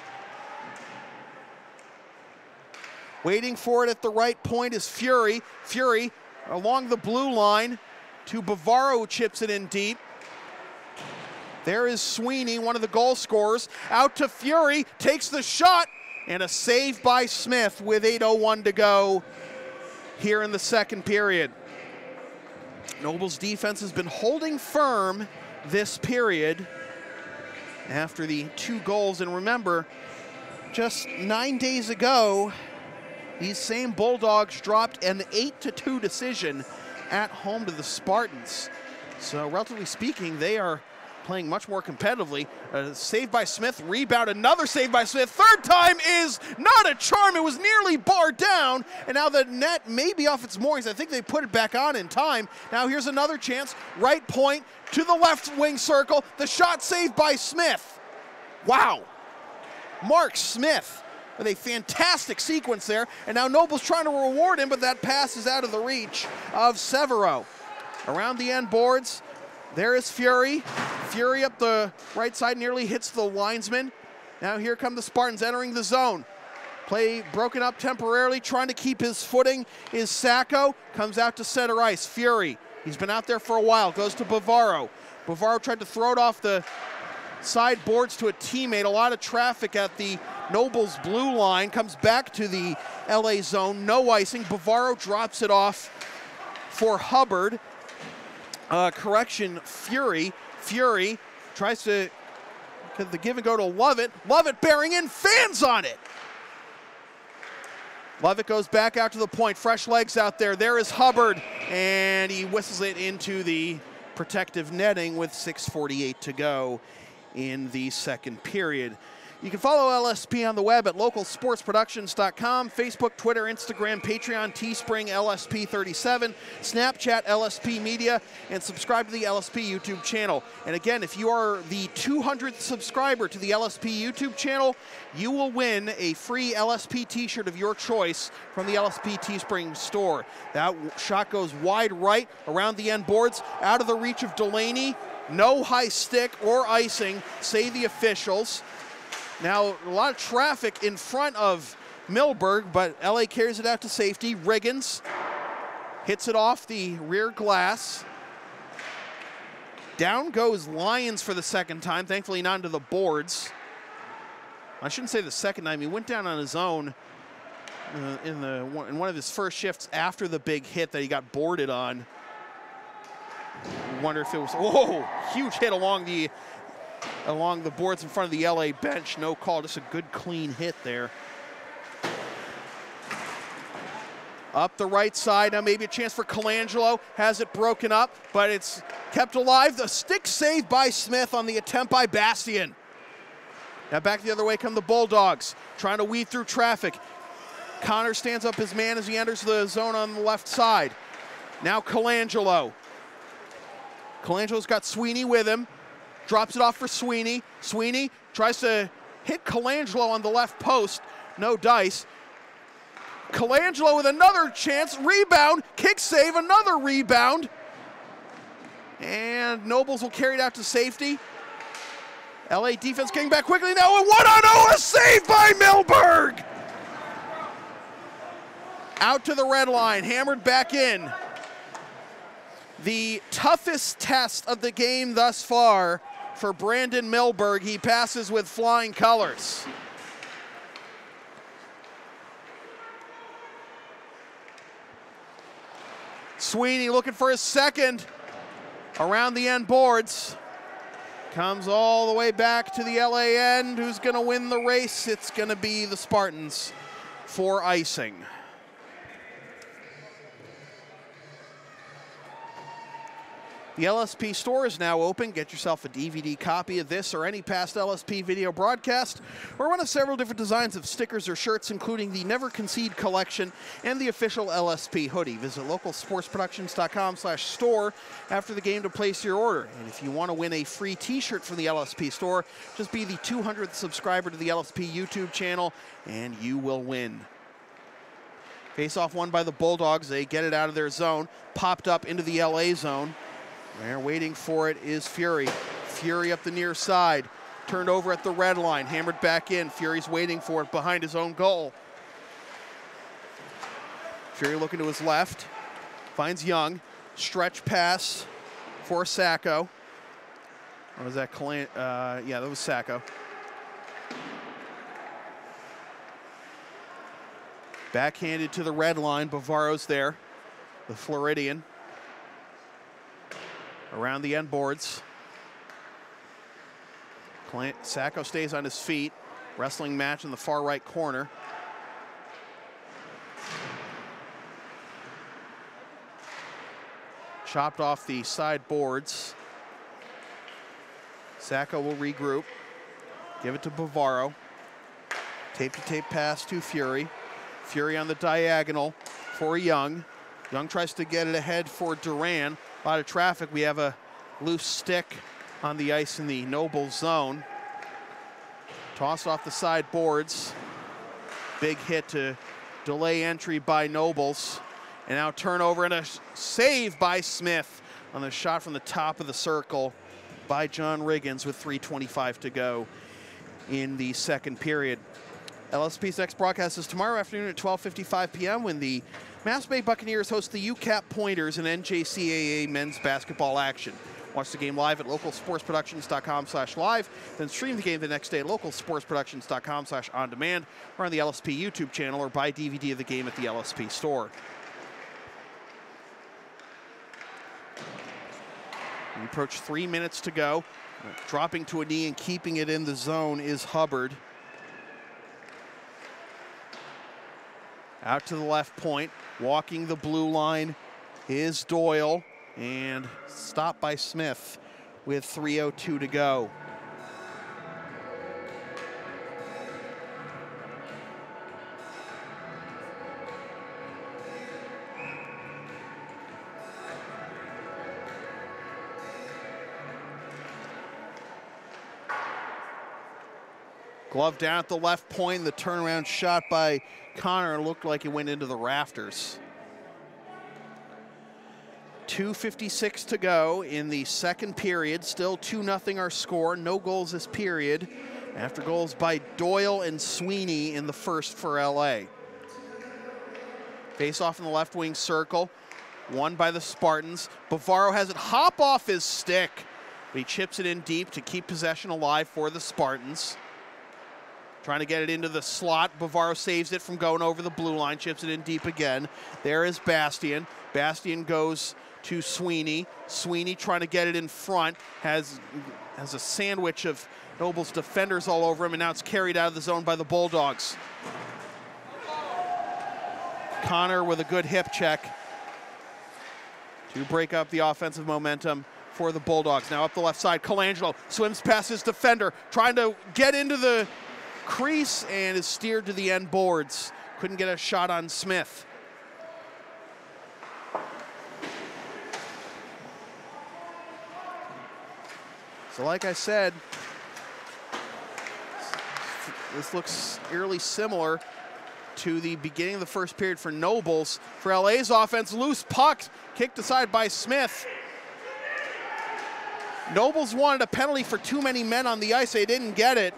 Waiting for it at the right point is Fury. Fury along the blue line to Bavaro, who chips it in deep. There is Sweeney, one of the goal scorers. Out to Fury, takes the shot, and a save by Smith with 8:01 to go here in the second period. Noble's defense has been holding firm this period after the 2 goals. And remember, just 9 days ago, these same Bulldogs dropped an 8-2 decision at home to the Spartans. So relatively speaking, they are playing much more competitively. Save by Smith, rebound, another save by Smith. Third time is not a charm. It was nearly barred down, and now the net may be off its moorings. I think they put it back on in time. Now here's another chance. Right point to the left wing circle. The shot saved by Smith. Wow. Mark Smith with a fantastic sequence there. And now Noble's trying to reward him, but that pass is out of the reach of Severo. Around the end boards, there is Fury. Fury up the right side nearly hits the linesman. Now here come the Spartans entering the zone. Play broken up temporarily, trying to keep his footing is Sacco. Comes out to center ice. Fury, he's been out there for a while, goes to Bavaro. Bavaro tried to throw it off the side boards to a teammate. A lot of traffic at the Nobles blue line. Comes back to the LA zone, no icing. Bavaro drops it off for Hubbard. Fury. Fury tries to the give and go to Lovett. Lovett bearing in, fans on it. Lovett goes back out to the point, fresh legs out there. There is Hubbard, and he whistles it into the protective netting with 6:48 to go in the second period. You can follow LSP on the web at localsportsproductions.com, Facebook, Twitter, Instagram, Patreon, Teespring, LSP37, Snapchat, LSP Media, and subscribe to the LSP YouTube channel. And again, if you are the 200th subscriber to the LSP YouTube channel, you will win a free LSP t-shirt of your choice from the LSP Teespring store. That shot goes wide right around the end boards, out of the reach of Delaney. No high stick or icing, say the officials. Now, a lot of traffic in front of Milberg, but LA carries it out to safety. Riggins hits it off the rear glass. Down goes Lyons for the second time, thankfully not into the boards. I shouldn't say the second time. He went down on his own in one of his first shifts after the big hit that he got boarded on. I wonder if it was, whoa, huge hit along the boards in front of the LA bench. No call, just a good clean hit there. Up the right side, now maybe a chance for Colangelo. Has it broken up, but it's kept alive. The stick save by Smith on the attempt by Bastian. Now back the other way come the Bulldogs, trying to weed through traffic. Connor stands up his man as he enters the zone on the left side. Now Colangelo. Colangelo's got Sweeney with him. Drops it off for Sweeney. Sweeney tries to hit Colangelo on the left post. No dice. Colangelo with another chance. Rebound. Kick save. Another rebound. And Nobles will carry it out to safety. LA defense getting back quickly now. A 1-on-0. A save by Milberg. Out to the red line. Hammered back in. The toughest test of the game thus far for Brandon Milberg. He passes with flying colors. Sweeney looking for his second around the end boards. Comes all the way back to the LA end. Who's going to win the race? It's going to be the Spartans for icing. The LSP store is now open. Get yourself a DVD copy of this or any past LSP video broadcast, or one of several different designs of stickers or shirts, including the Never Concede collection and the official LSP hoodie. Visit localsportsproductions.com/store after the game to place your order. And if you want to win a free t-shirt from the LSP store, just be the 200th subscriber to the LSP YouTube channel, and you will win. Face-off won by the Bulldogs. They get it out of their zone, popped up into the LA zone. There waiting for it is Fury. Fury up the near side. Turned over at the red line. Hammered back in. Fury's waiting for it behind his own goal. Fury looking to his left. Finds Young. Stretch pass for Sacco. Or was that yeah, that was Sacco. Backhanded to the red line. Bavaro's there. The Floridian. Around the end boards. Sacco stays on his feet. Wrestling match in the far right corner. Chopped off the side boards. Sacco will regroup. Give it to Bavaro. Tape-to-tape pass to Fury. Fury on the diagonal for Young. Young tries to get it ahead for Duran. A lot of traffic. We have a loose stick on the ice in the Noble zone. Tossed off the side boards. Big hit to delay entry by Nobles. And now turnover and a save by Smith on the shot from the top of the circle by John Riggins with 3:25 to go in the second period. LSP's next broadcast is tomorrow afternoon at 12:55 p.m. when the Mass Bay Buccaneers host the UCAP Pointers in NJCAA men's basketball action. Watch the game live at localsportsproductions.com/live, then stream the game the next day at localsportsproductions.com/on-demand or on the LSP YouTube channel, or buy DVD of the game at the LSP store. We approach 3 minutes to go. Dropping to a knee and keeping it in the zone is Hubbard. Out to the left point, walking the blue line is Doyle, and stopped by Smith with 3:02 to go. Glove down at the left point. The turnaround shot by Connor looked like it went into the rafters. 2:56 to go in the second period. Still 2-0 our score. No goals this period, after goals by Doyle and Sweeney in the first for LA. Face off in the left wing circle. Won by the Spartans. Bavaro has it hop off his stick, but he chips it in deep to keep possession alive for the Spartans. Trying to get it into the slot. Bavaro saves it from going over the blue line, chips it in deep again. There is Bastian. Bastian goes to Sweeney. Sweeney trying to get it in front, has a sandwich of Noble's defenders all over him, and now it's carried out of the zone by the Bulldogs. Connor with a good hip check to break up the offensive momentum for the Bulldogs. Now up the left side, Colangelo swims past his defender, trying to get into the crease, and is steered to the end boards. Couldn't get a shot on Smith. So like I said, this looks eerily similar to the beginning of the first period for Nobles. For LA's offense, loose puck kicked aside by Smith. Nobles wanted a penalty for too many men on the ice. They didn't get it.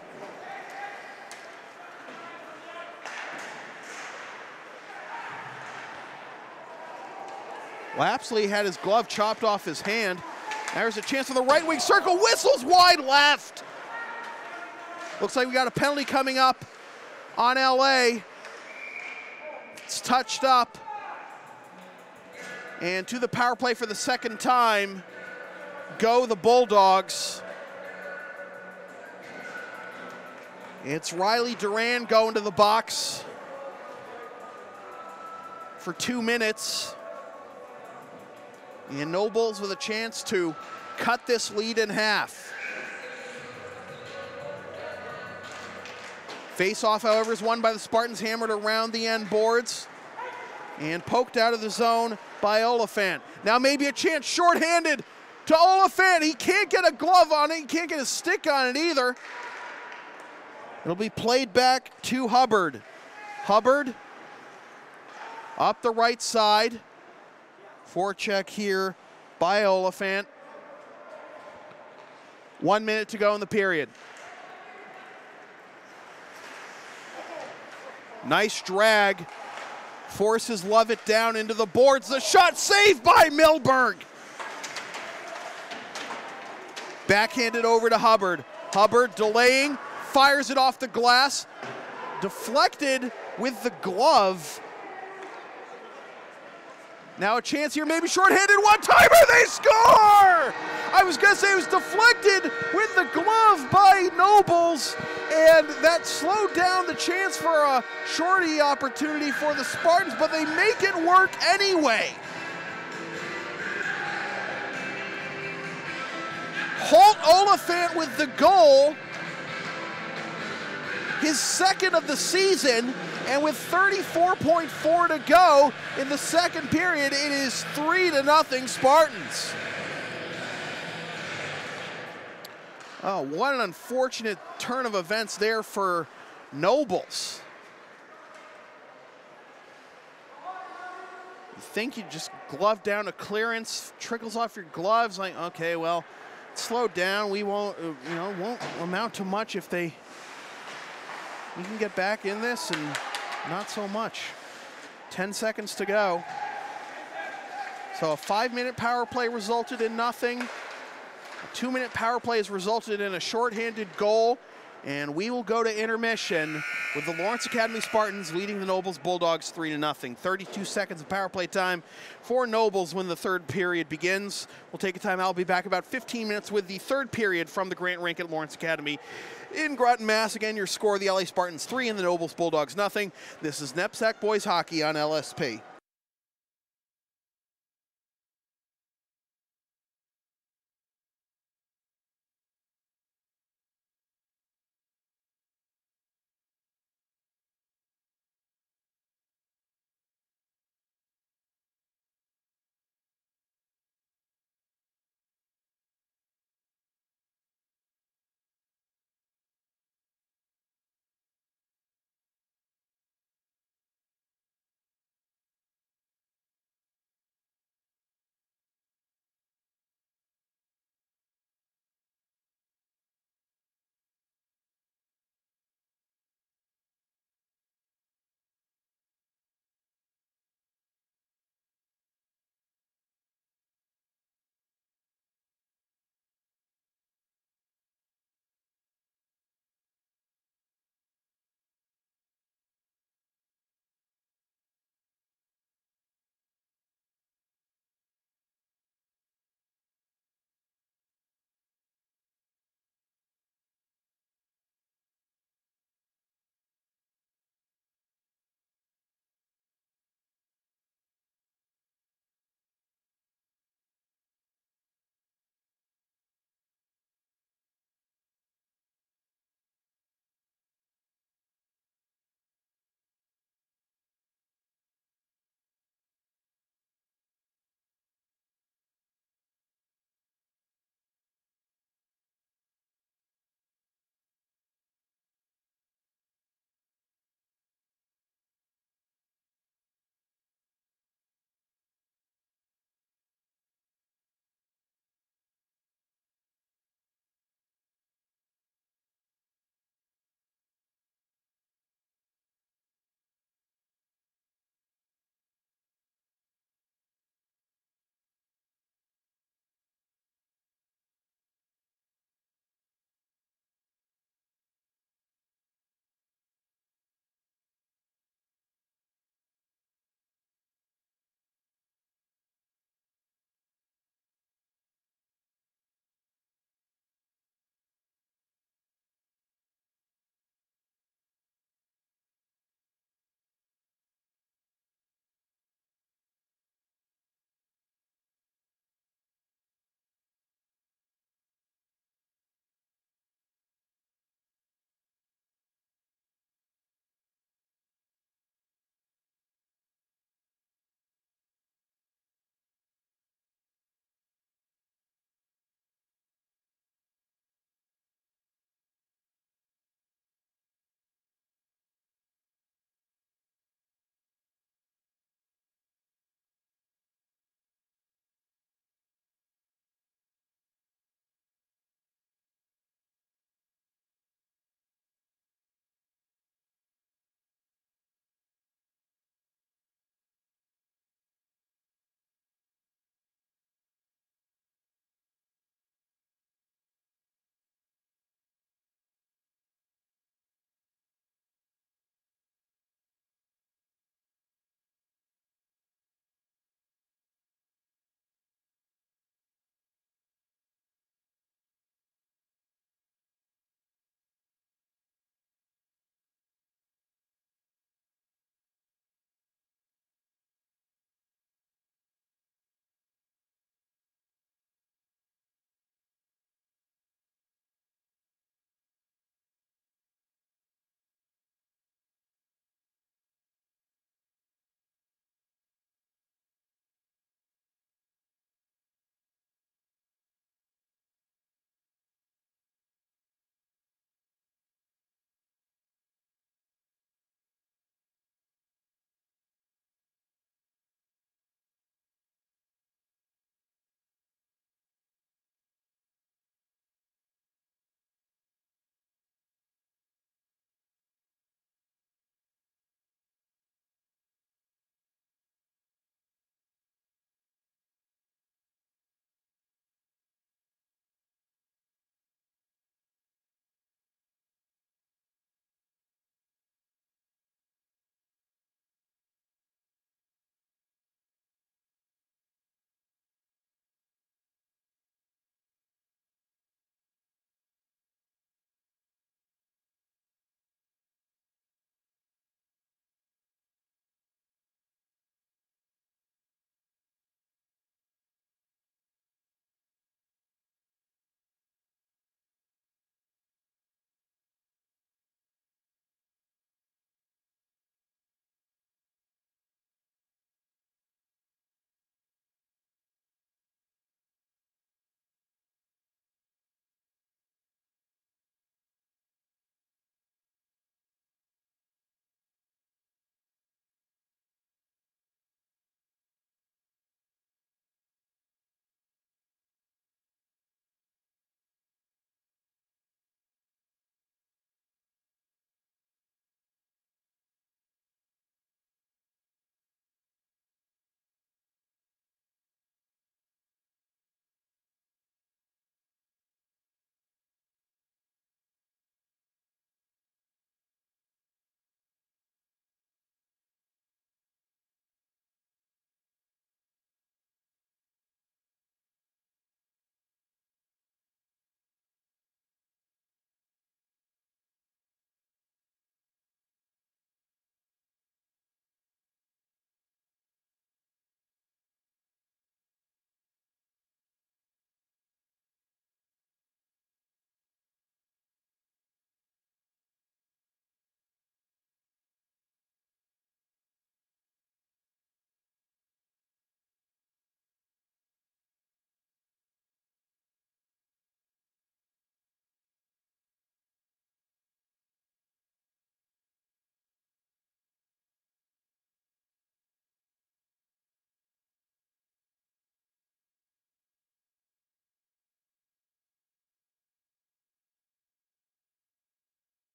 Lapsley had his glove chopped off his hand. There's a chance for the right wing circle. Whistles wide left. Looks like we got a penalty coming up on LA. It's touched up. And to the power play for the second time go the Bulldogs. It's Riley Duran going to the box for 2 minutes. And Nobles with a chance to cut this lead in half. Face-off, however, is won by the Spartans, hammered around the end boards and poked out of the zone by Oliphant. Now maybe a chance, shorthanded to Oliphant. He can't get a glove on it. He can't get a stick on it either. It'll be played back to Hubbard. Hubbard up the right side. Forecheck here by Oliphant. 1 minute to go in the period. Nice drag. Forces Lovett down into the boards. The shot saved by Milberg. Backhanded over to Hubbard. Hubbard delaying, fires it off the glass. Deflected with the glove. Now a chance here, maybe shorthanded, one-timer, they score! I was gonna say it was deflected with the glove by Nobles, and that slowed down the chance for a shorty opportunity for the Spartans, but they make it work anyway. Holt Oliphant with the goal, his second of the season. And with 34.4 to go in the second period, it is 3-0 Spartans. Oh, what an unfortunate turn of events there for Nobles. think you just glove down a clearance, trickles off your gloves. Like, okay, well, slow down. We won't, won't amount to much if we can get back in this, and not so much. 10 seconds to go. So a 5-minute power play resulted in nothing. A 2-minute power play has resulted in a shorthanded goal. And we will go to intermission with the Lawrence Academy Spartans leading the Nobles Bulldogs 3-0. 32 seconds of power play time for Nobles when the third period begins. We'll take a time. I'll be back about 15 minutes with the third period from the Grant Rink at Lawrence Academy in Groton, Mass. Again, your score, the LA Spartans 3 and the Nobles Bulldogs 0. This is Nepsac Boys Hockey on LSP.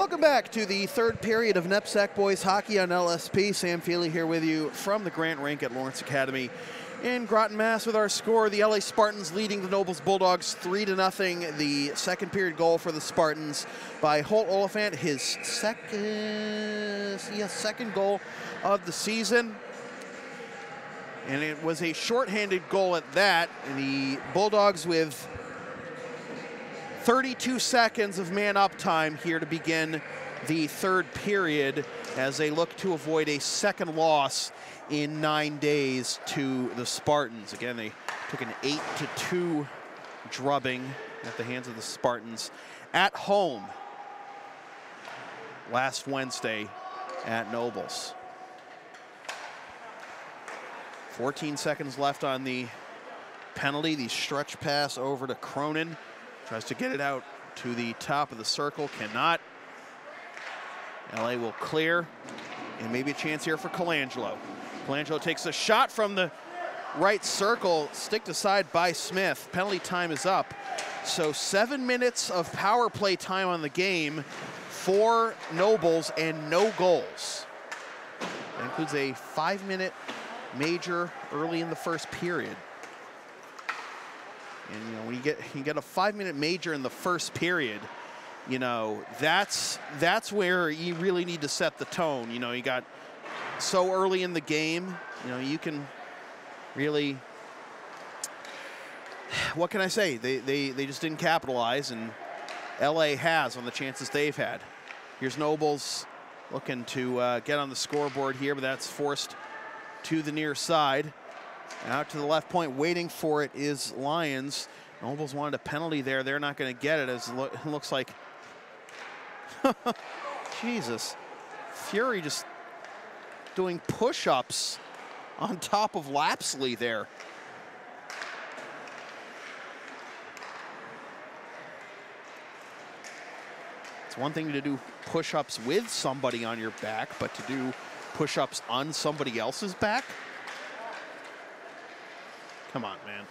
Welcome back to the third period of Nepsac boys hockey on LSP. Sam Feely here with you from the Grant Rink at Lawrence Academy in Groton, Mass. With our score, the LA Spartans leading the Nobles Bulldogs 3-0. The second period goal for the Spartans by Holt Oliphant, his second goal of the season. And it was a shorthanded goal at that. And the Bulldogs with 32 seconds of man-up time here to begin the third period as they look to avoid a second loss in 9 days to the Spartans. Again, they took an 8-2 drubbing at the hands of the Spartans at home last Wednesday at Nobles. 14 seconds left on the penalty. The stretch pass over to Cronin. Tries to get it out to the top of the circle, cannot. LA will clear, and maybe a chance here for Colangelo. Colangelo takes a shot from the right circle, sticked aside by Smith. Penalty time is up. So 7 minutes of power play time on the game for Nobles and no goals. That includes a 5-minute major early in the first period. And you know, when you get a 5-minute major in the first period, you know, that's where you really need to set the tone. You know, you got so early in the game, you know, you can really, what can I say? They just didn't capitalize, and LA has on the chances they've had. Here's Nobles looking to get on the scoreboard here, but that's forced to the near side. Out to the left point, waiting for it is Lions. Nobles wanted a penalty there. They're not going to get it, as it looks like. Jesus. Fury just doing push-ups on top of Lapsley there. It's one thing to do push-ups with somebody on your back, but to do push-ups on somebody else's back? Come on, man.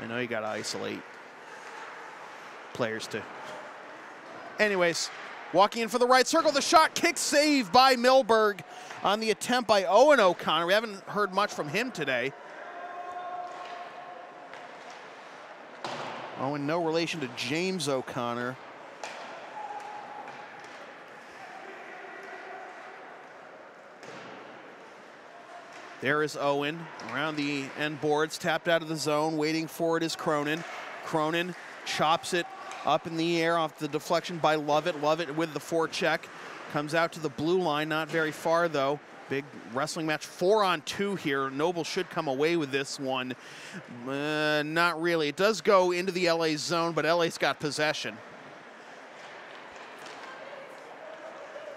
I know you got to isolate players to. Anyways, walking in for the right circle, the shot, kick, save by Milberg on the attempt by Owen O'Connor. We haven't heard much from him today. Owen, no relation to James O'Connor. There is Owen around the end boards, tapped out of the zone. Waiting for it is Cronin. Cronin chops it up in the air off the deflection by Lovett. Lovett with the forecheck. Comes out to the blue line, not very far though. Big wrestling match, 4-on-2 here. Noble should come away with this one. Not really. It does go into the LA zone, but LA's got possession.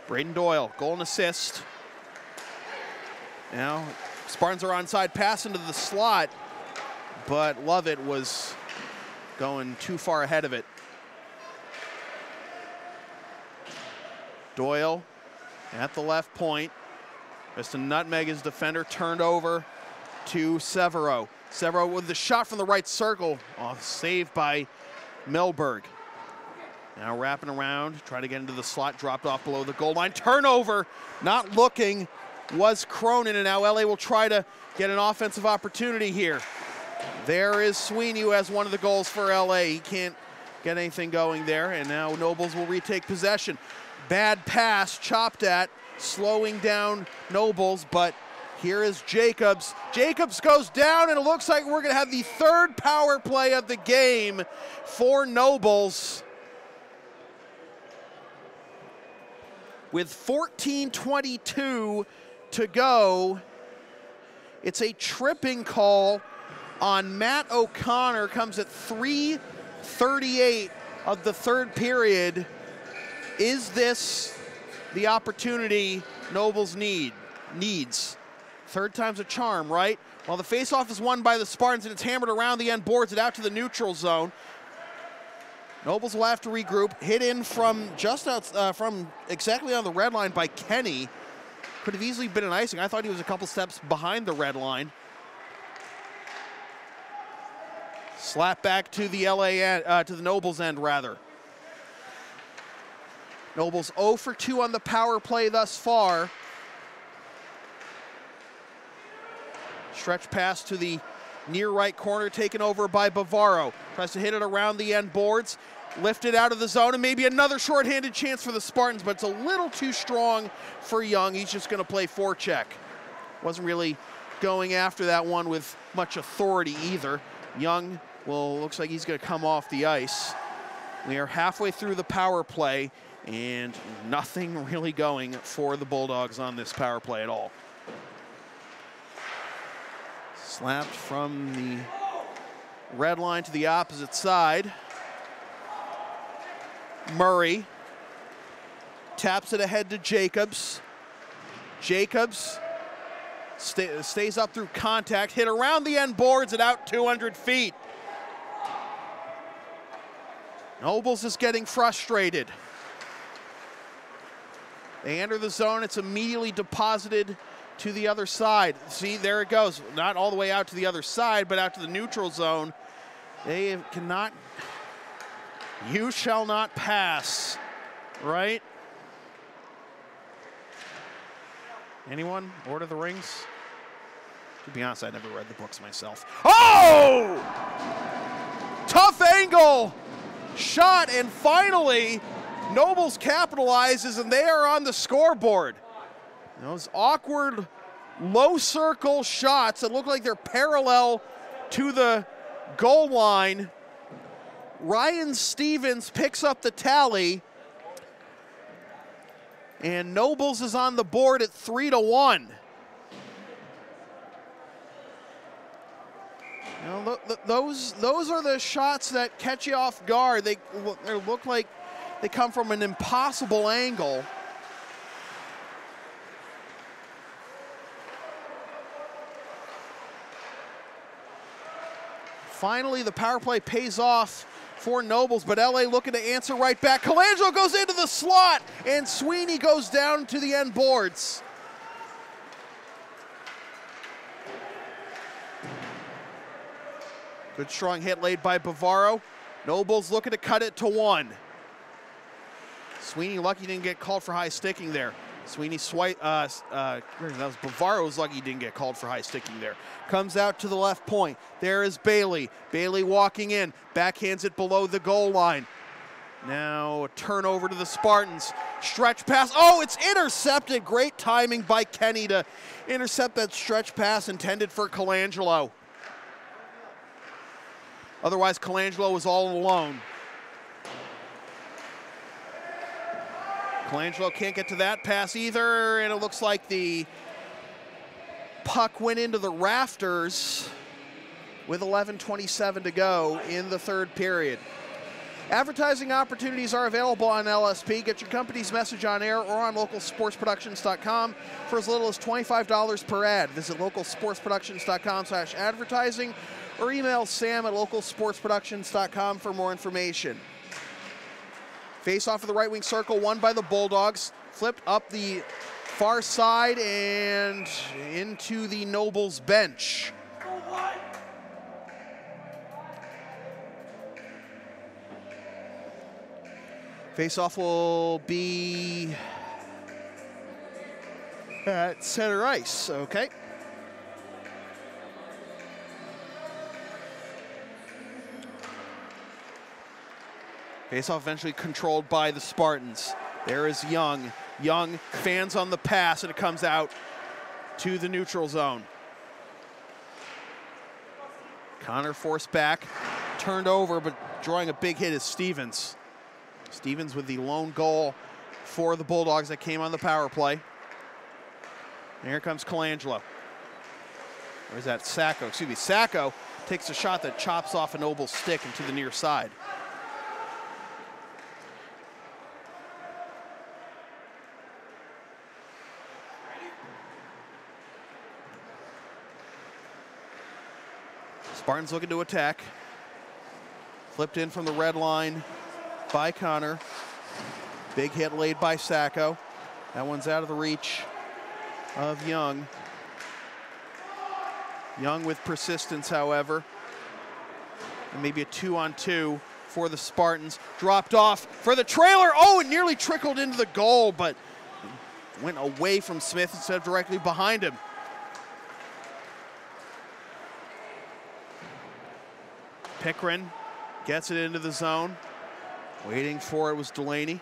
Braden Doyle, goal and assist. Now, Spartans are onside pass into the slot, but Lovett was going too far ahead of it. Doyle at the left point. Just to nutmeg his defender, turned over to Severo. Severo with the shot from the right circle. Saved by Milberg. Now wrapping around, trying to get into the slot, dropped off below the goal line. Turnover, not looking, was Cronin, and now LA will try to get an offensive opportunity here. There is Sweeney, who has one of the goals for LA. He can't get anything going there, and now Nobles will retake possession. Bad pass, chopped at, slowing down Nobles, but here is Jacobs. Jacobs goes down, and it looks like we're going to have the third power play of the game for Nobles. With 14:22 to go, it's a tripping call on Matt O'Connor. Comes at 3:38 of the third period. Is this the opportunity Nobles needs? Third time's a charm, right? Well, the faceoff is won by the Spartans, and it's hammered around the end boards and out to the neutral zone. Nobles will have to regroup. Hit in from just out, from exactly on the red line by Kenny. Could have easily been an icing. I thought he was a couple steps behind the red line. Slap back to the to the Nobles end, rather. Nobles 0 for 2 on the power play thus far. Stretch pass to the near right corner, taken over by Bavaro. Tries to hit it around the end boards, lifted out of the zone, and maybe another shorthanded chance for the Spartans, but it's a little too strong for Young. He's just going to play forecheck. Wasn't really going after that one with much authority either. Young, well, looks like he's going to come off the ice. We are halfway through the power play, and nothing really going for the Bulldogs on this power play at all. Slapped from the red line to the opposite side. Murray taps it ahead to Jacobs. Jacobs stays up through contact, hit around the end boards and out 200 feet. Nobles is getting frustrated. They enter the zone, it's immediately deposited to the other side. See, there it goes. Not all the way out to the other side, but out to the neutral zone. They cannot, you shall not pass, right? Anyone? Lord of the Rings? To be honest, I never read the books myself. Oh! Tough angle! Shot, and finally, Nobles capitalizes, and they are on the scoreboard. Those awkward low circle shots that look like they're parallel to the goal line. Ryan Stevens picks up the tally, and Nobles is on the board at 3-1. You know, those are the shots that catch you off guard. They look like they come from an impossible angle. Finally, the power play pays off for Nobles, but LA looking to answer right back. Colangelo goes into the slot, and Sweeney goes down to the end boards. Good strong hit laid by Bavaro. Nobles looking to cut it to 1. Sweeney lucky didn't get called for high sticking there. Sweeney that was Bavaro's lucky he didn't get called for high sticking there. Comes out to the left point. There is Bailey. Bailey walking in, backhands it below the goal line. Now a turnover to the Spartans. Stretch pass. Oh, it's intercepted. Great timing by Kenny to intercept that stretch pass intended for Colangelo. Otherwise, Colangelo was all alone. Colangelo can't get to that pass either, and it looks like the puck went into the rafters with 11:27 to go in the third period. Advertising opportunities are available on LSP. Get your company's message on air or on localsportsproductions.com for as little as $25 per ad. Visit localsportsproductions.com/advertising or email sam@localsportsproductions.com for more information. Face off of the right wing circle, won by the Bulldogs. Flipped up the far side and into the Nobles bench. Face off will be at center ice, okay. Face-off eventually controlled by the Spartans. There is Young. Young fans on the pass, and it comes out to the neutral zone. Connor forced back, turned over, but drawing a big hit is Stevens. Stevens with the lone goal for the Bulldogs that came on the power play. And here comes Colangelo. Or is that Sacco? Excuse me, Sacco takes a shot that chops off a Noble stick into the near side. Spartans looking to attack. Flipped in from the red line by Connor. Big hit laid by Sacco. That one's out of the reach of Young. Young with persistence, however. And maybe a 2-on-2 for the Spartans. Dropped off for the trailer. Oh, it nearly trickled into the goal, but went away from Smith instead of directly behind him. Pickren gets it into the zone. Waiting for it was Delaney.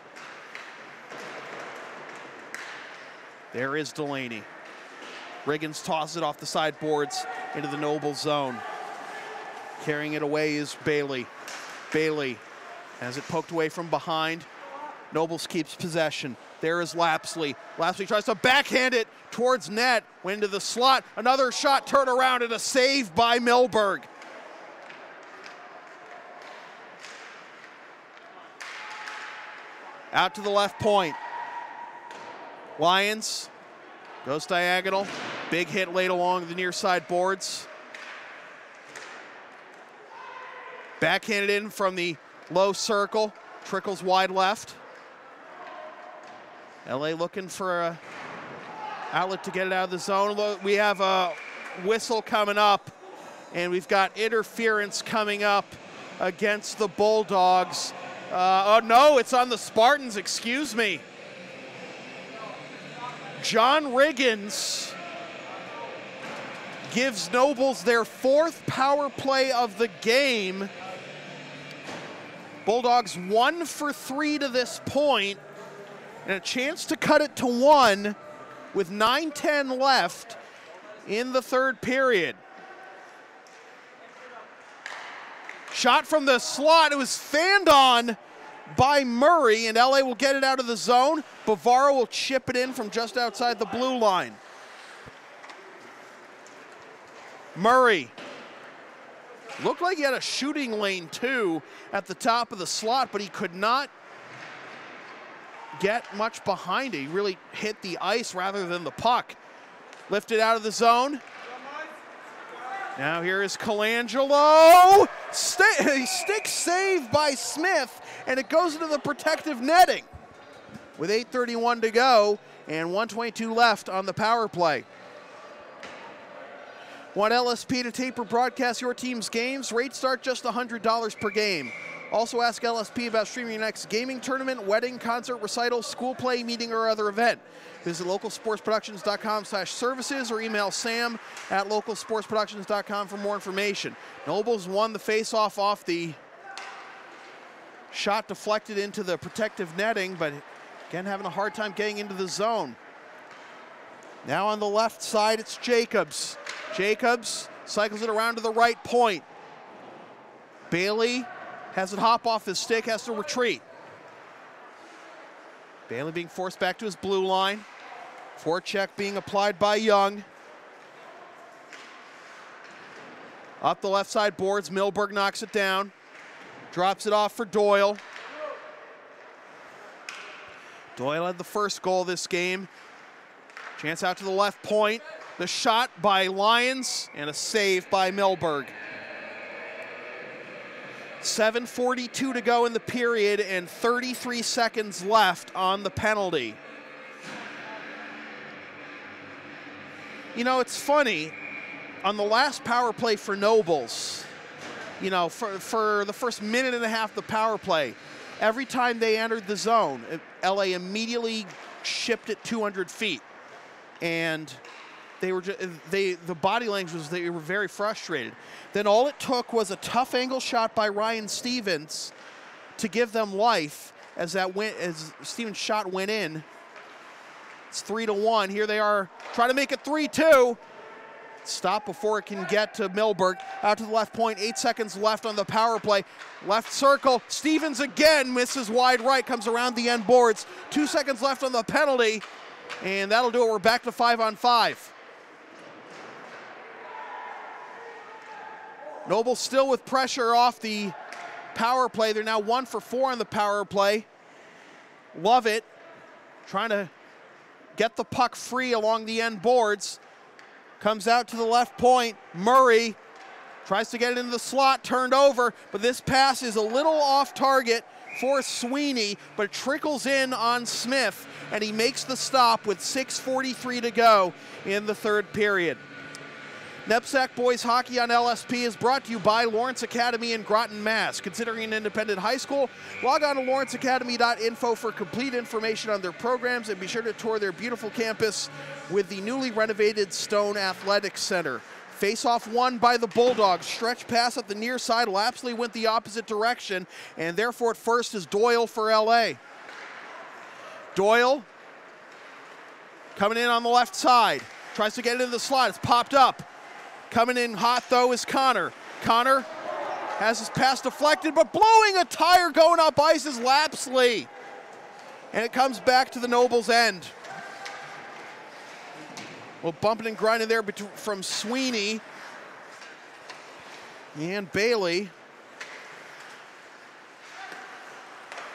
There is Delaney. Riggins tosses it off the sideboards into the Noble zone. Carrying it away is Bailey. Bailey has it poked away from behind. Nobles keeps possession. There is Lapsley. Lapsley tries to backhand it towards net. Went into the slot. Another shot, turn around, and a save by Milberg. Out to the left point. Lyons goes diagonal. Big hit laid along the near side boards. Backhanded in from the low circle. Trickles wide left. LA looking for a outlet to get it out of the zone. We have a whistle coming up, and we've got interference coming up against the Bulldogs. Oh no, it's on the Spartans, excuse me. John Riggins gives Nobles their 4th power play of the game. Bulldogs 1 for 3 to this point, and a chance to cut it to 1 with 9:10 left in the 3rd period. Shot from the slot, it was fanned on by Murray, and LA will get it out of the zone. Bavaro will chip it in from just outside the blue line. Murray. Looked like he had a shooting lane too at the top of the slot, but he could not get much behind it. He really hit the ice rather than the puck. Lifted out of the zone. Now here is Colangelo. Stick save by Smith, and it goes into the protective netting with 8:31 to go and 1:22 left on the power play. Want LSP to tape or broadcast your team's games? Rates start just $100 per game. Also ask LSP about streaming your next gaming tournament, wedding, concert, recital, school play, meeting, or other event. Visit localsportsproductions.com/services or email sam@localsportsproductions.com for more information. Nobles won the face-off off the shot deflected into the protective netting, but again having a hard time getting into the zone. Now on the left side, it's Jacobs. Jacobs cycles it around to the right point. Bailey has it hop off his stick, has to retreat. Bailey being forced back to his blue line. Forecheck being applied by Young. Up the left side boards, Milberg knocks it down. Drops it off for Doyle. Doyle had the first goal this game. Chance out to the left point. The shot by Lyons and a save by Milberg. 7:42 to go in the period and 33 seconds left on the penalty. You know, it's funny, on the last power play for Nobles, you know, for the first minute and a half of the power play, every time they entered the zone, LA immediately shipped it 200 feet. And they were the body language was they were very frustrated. Then all it took was a tough angle shot by Ryan Stevens to give them life as Stevens' shot went in. It's 3-1. Here they are trying to make it 3-2. Stop before it can get to Milberg. Out to the left point, 8 seconds left on the power play. Left circle, Stevens again misses wide right, comes around the end boards. 2 seconds left on the penalty, and that'll do it. We're back to 5-on-5. Noble still with pressure off the power play. They're now 1 for 4 on the power play. Lovett trying to get the puck free along the end boards. Comes out to the left point. Murray tries to get it into the slot, turned over, but this pass is a little off target for Sweeney, but it trickles in on Smith, and he makes the stop with 6:43 to go in the 3rd period. Nepsac Boys Hockey on LSP is brought to you by Lawrence Academy in Groton, Mass. Considering an independent high school, log on to lawrenceacademy.info for complete information on their programs, and be sure to tour their beautiful campus with the newly renovated Stone Athletics Center. Face-off won by the Bulldogs. Stretch pass at the near side. Lapsley went the opposite direction, and therefore at first is Doyle for LA. Doyle coming in on the left side. Tries to get it into the slot. It's popped up. Coming in hot, though, is Connor. Connor has his pass deflected, but blowing a tire going up ice is Lapsley. And it comes back to the Nobles' end. Well, bumping and grinding there from Sweeney and Bailey.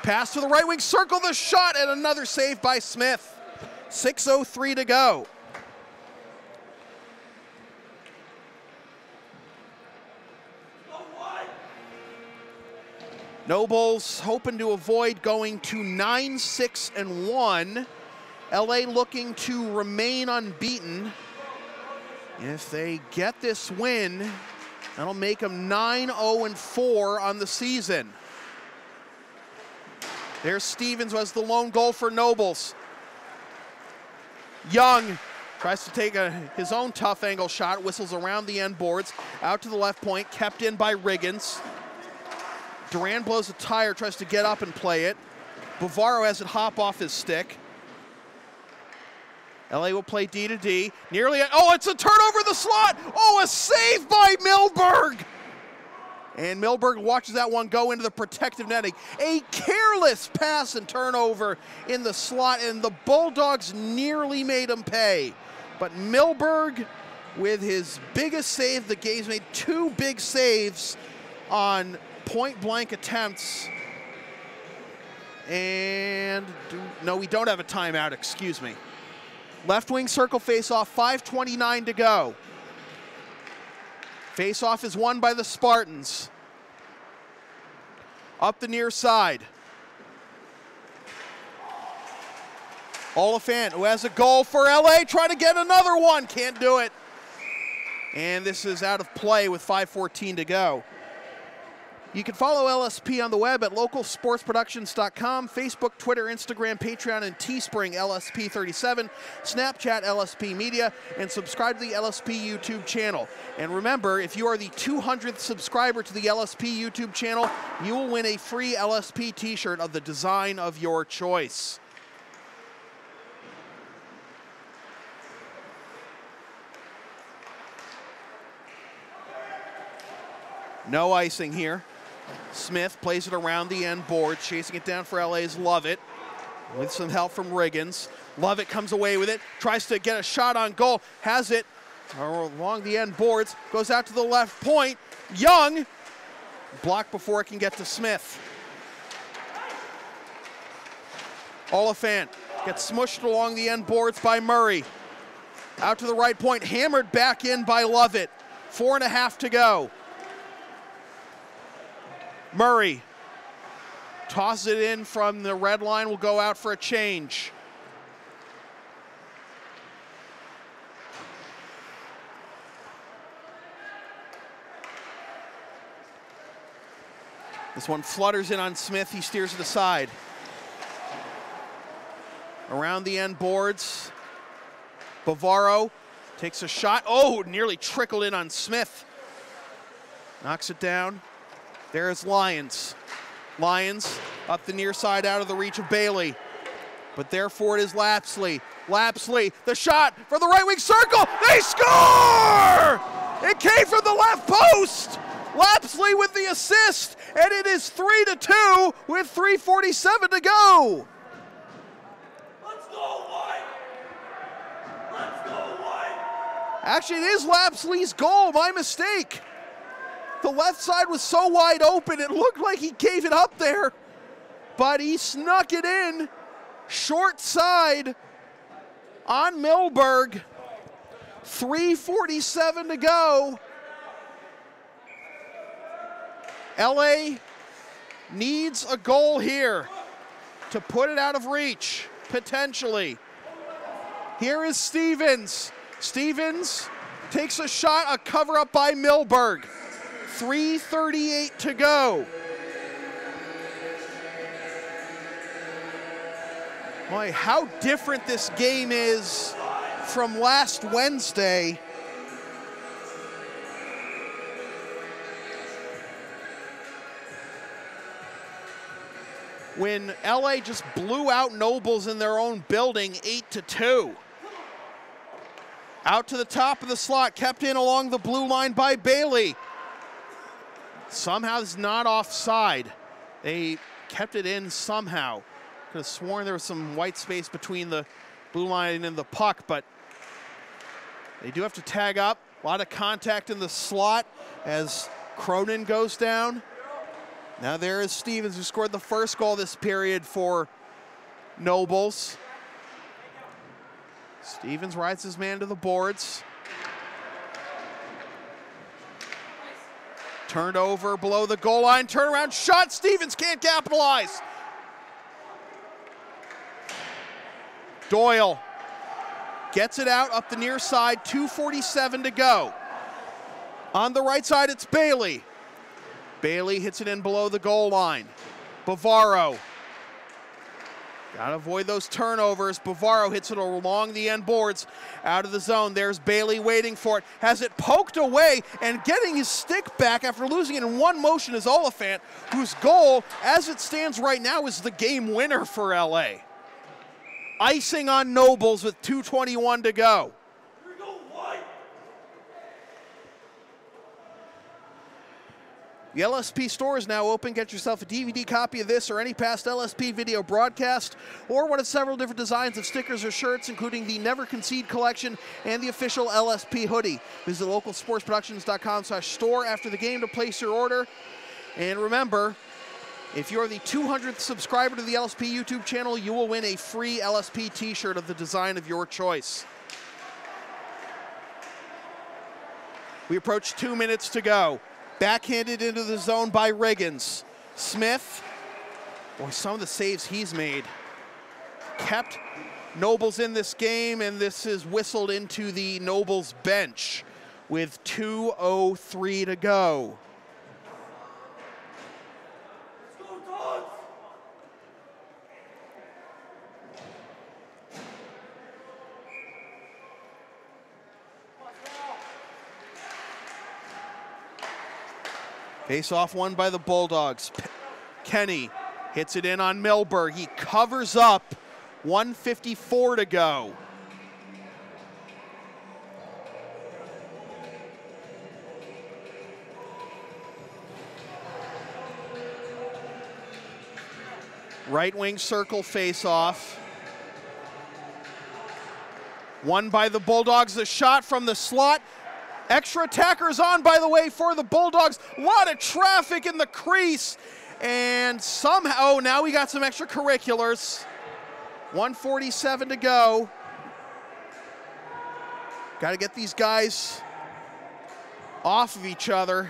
Pass to the right wing circle, the shot, and another save by Smith. 6:03 to go. Nobles hoping to avoid going to 9-6-1. LA looking to remain unbeaten. If they get this win, that'll make them 9-0-4 on the season. There's Stevens, was the lone goal for Nobles. Young tries to take his own tough angle shot, whistles around the end boards, out to the left point, kept in by Riggins. Duran blows a tire, tries to get up and play it. Bavaro has it hop off his stick. LA will play D to D. Nearly, oh, it's a turnover in the slot. Oh, a save by Milberg. And Milberg watches that one go into the protective netting. A careless pass and turnover in the slot, and the Bulldogs nearly made him pay. But Milberg, with his biggest save, the game's made two big saves on point-blank attempts. And no, we don't have a timeout, excuse me. Left wing circle face-off, 5:29 to go. Face-off is won by the Spartans. Up the near side. Oliphant, who has a goal for LA, trying to get another one, can't do it. And this is out of play with 5:14 to go. You can follow LSP on the web at localsportsproductions.com, Facebook, Twitter, Instagram, Patreon, and Teespring LSP37, Snapchat LSP Media, and subscribe to the LSP YouTube channel. And remember, if you are the 200th subscriber to the LSP YouTube channel, you will win a free LSP t-shirt of the design of your choice. No icing here. Smith plays it around the end board, chasing it down for LA's Lovett with some help from Riggins. Lovett comes away with it, tries to get a shot on goal, has it along the end boards, goes out to the left point. Young, blocked before it can get to Smith. Oliphant gets smushed along the end boards by Murray. Out to the right point, hammered back in by Lovett. 4.5 to go. Murray tosses it in from the red line, will go out for a change. This one flutters in on Smith, he steers it aside. Around the end boards, Bavaro takes a shot. Oh, nearly trickled in on Smith. Knocks it down. There's Lyons. Lyons up the near side out of the reach of Bailey. But therefore it is Lapsley. Lapsley, the shot for the right wing circle. They score! It came from the left post. Lapsley with the assist, and it is 3-2 with 3:47 to go. Let's go, White! Let's go, White! Actually, it is Lapsley's goal, my mistake. The left side was so wide open, it looked like he gave it up there, but he snuck it in. Short side on Milberg. 3:47 to go. LA needs a goal here to put it out of reach, potentially. Here is Stevens. Stevens takes a shot, a cover up by Milberg. 3:38 to go. Boy, how different this game is from last Wednesday. When LA just blew out Nobles in their own building 8-2. Out to the top of the slot, kept in along the blue line by Bailey. Somehow it's not offside. They kept it in somehow. Could have sworn there was some white space between the blue line and the puck, but they do have to tag up. A lot of contact in the slot as Cronin goes down. Now there is Stevens, who scored the first goal this period for Nobles. Stevens rides his man to the boards. Turned over below the goal line, turnaround shot, Stevens can't capitalize. Doyle gets it out up the near side, 2:47 to go. On the right side, it's Bailey. Bailey hits it in below the goal line. Bavaro. Gotta avoid those turnovers. Bavaro hits it along the end boards, out of the zone. There's Bailey waiting for it. Has it poked away and getting his stick back after losing it in one motion is Oliphant, whose goal, as it stands right now, is the game winner for LA. Icing on Nobles with 2:21 to go. The LSP store is now open. Get yourself a DVD copy of this or any past LSP video broadcast, or one of several different designs of stickers or shirts, including the Never Concede collection and the official LSP hoodie. Visit localsportsproductions.com/store after the game to place your order. And remember, if you're the 200th subscriber to the LSP YouTube channel, you will win a free LSP t-shirt of the design of your choice. We approach 2 minutes to go. Backhanded into the zone by Riggins. Smith, boy, some of the saves he's made. Kept Nobles in this game, and this is whistled into the Nobles bench with 2:03 to go. Let's go, Dogs! Face-off won by the Bulldogs. Kenny hits it in on Milberg. He covers up. 1:54 to go. Right wing circle face-off. Won by the Bulldogs. The shot from the slot. Extra attackers on, by the way, for the Bulldogs. A lot of traffic in the crease. And somehow, now we got some extracurriculars. 1:47 to go. Got to get these guys off of each other.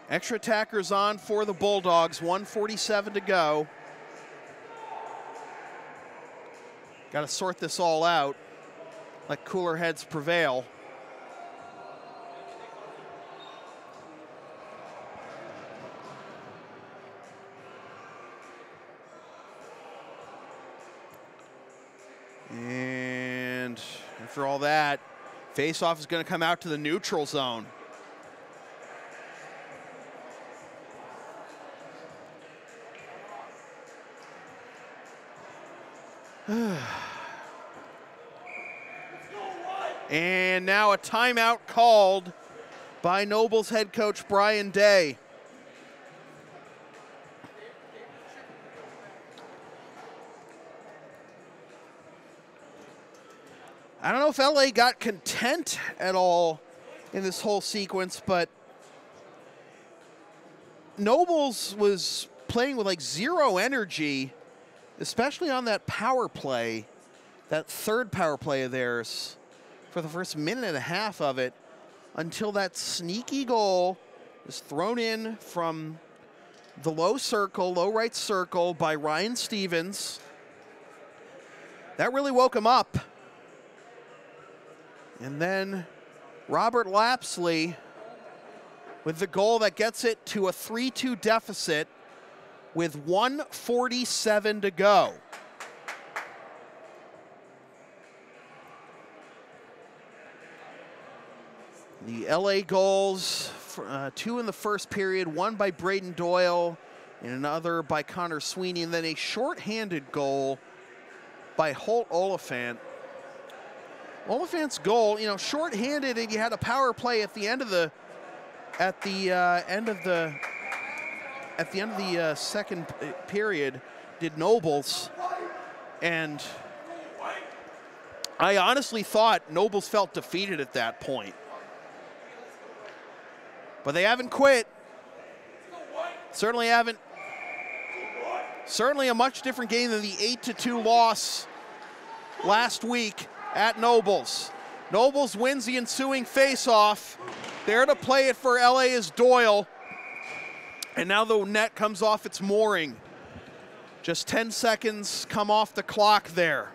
Extra attackers on for the Bulldogs. 1:47 to go. Got to sort this all out. Let cooler heads prevail. And after all that, face-off is going to come out to the neutral zone. And now a timeout called by Nobles head coach Brian Day. I don't know if LA got content at all in this whole sequence, but Nobles was playing with like zero energy, especially on that power play, that third power play of theirs, for the first minute and a half of it, until that sneaky goal is thrown in from the low circle, low right circle by Ryan Stevens. That really woke him up. And then Robert Lapsley with the goal that gets it to a 3-2 deficit with 1:47 to go. The LA goals, 2 in the first period, 1 by Braden Doyle and another by Connor Sweeney, and then a shorthanded goal by Holt Oliphant. Oliphant's goal, you know, shorthanded, and you had a power play at the end of the second period. Did Nobles, and I honestly thought Nobles felt defeated at that point. But they haven't quit. Certainly haven't. Certainly a much different game than the 8-2 loss last week at Nobles. Nobles wins the ensuing face-off. There to play it for LA is Doyle. And now the net comes off its mooring. Just 10 seconds come off the clock there.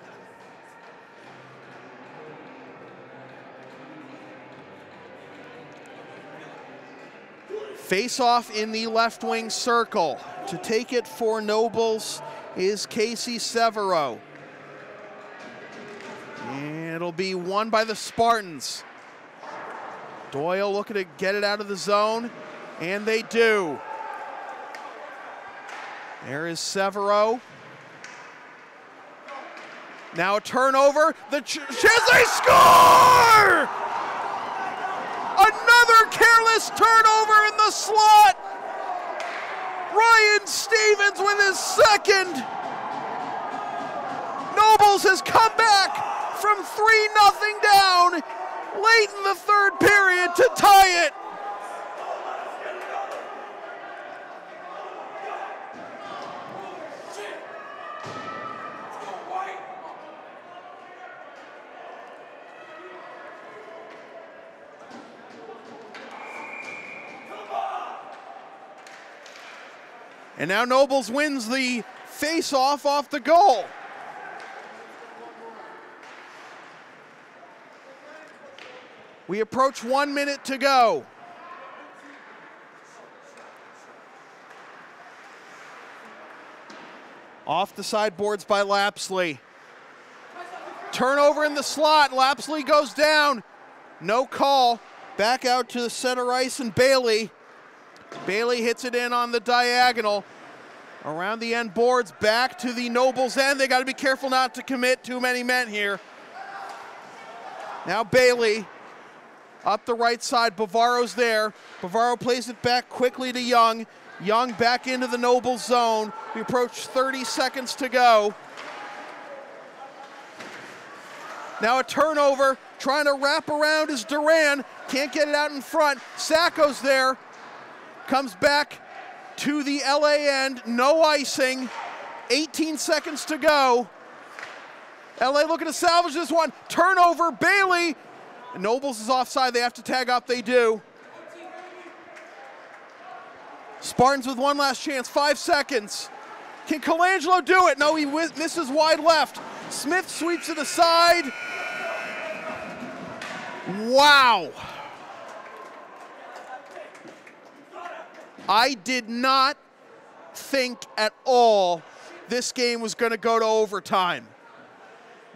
Face-off in the left wing circle. To take it for Nobles is Casey Severo. And it'll be won by the Spartans. Doyle looking to get it out of the zone, and they do. There is Severo. Now a turnover. The chance, they score! Another careless turnover in the slot. Ryan Stevens with his second. Nobles has come back from 3-0 down late in the third period to tie it. And now Nobles wins the face-off off the goal. We approach 1 minute to go. Off the sideboards by Lapsley. Turnover in the slot. Lapsley goes down. No call. Back out to the center ice and Bailey. Bailey hits it in on the diagonal. Around the end boards, back to the Nobles end. They got to be careful not to commit too many men here. Now Bailey up the right side. Bavaro's there. Bavaro plays it back quickly to Young. Young back into the Nobles zone. We approach 30 seconds to go. Now a turnover. Trying to wrap around is Duran. Can't get it out in front. Sacco's there. Comes back to the LA end, no icing, 18 seconds to go. LA looking to salvage this one, turnover, Bailey. Nobles is offside, they have to tag up, they do. Spartans with one last chance, 5 seconds. Can Colangelo do it? No, he misses wide left. Smith sweeps it aside. Wow. I did not think at all this game was going to go to overtime.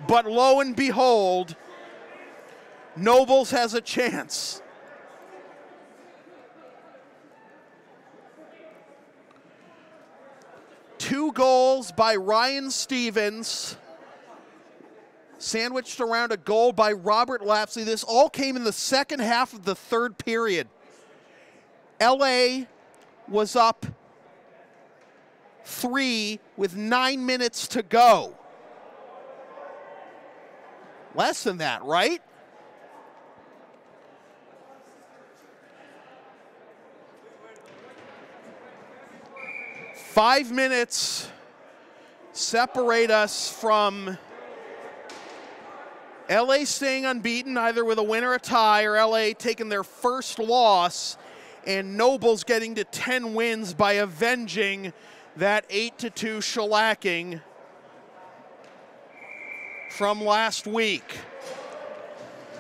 But lo and behold, Nobles has a chance. Two goals by Ryan Stevens, sandwiched around a goal by Robert Lapsley. This all came in the second half of the third period. LA was up 3 with 9 minutes to go. Less than that, right? Five minutes separate us from LA staying unbeaten, either with a win or a tie, or LA taking their first loss, and Nobles getting to 10 wins by avenging that 8-2 shellacking from last week.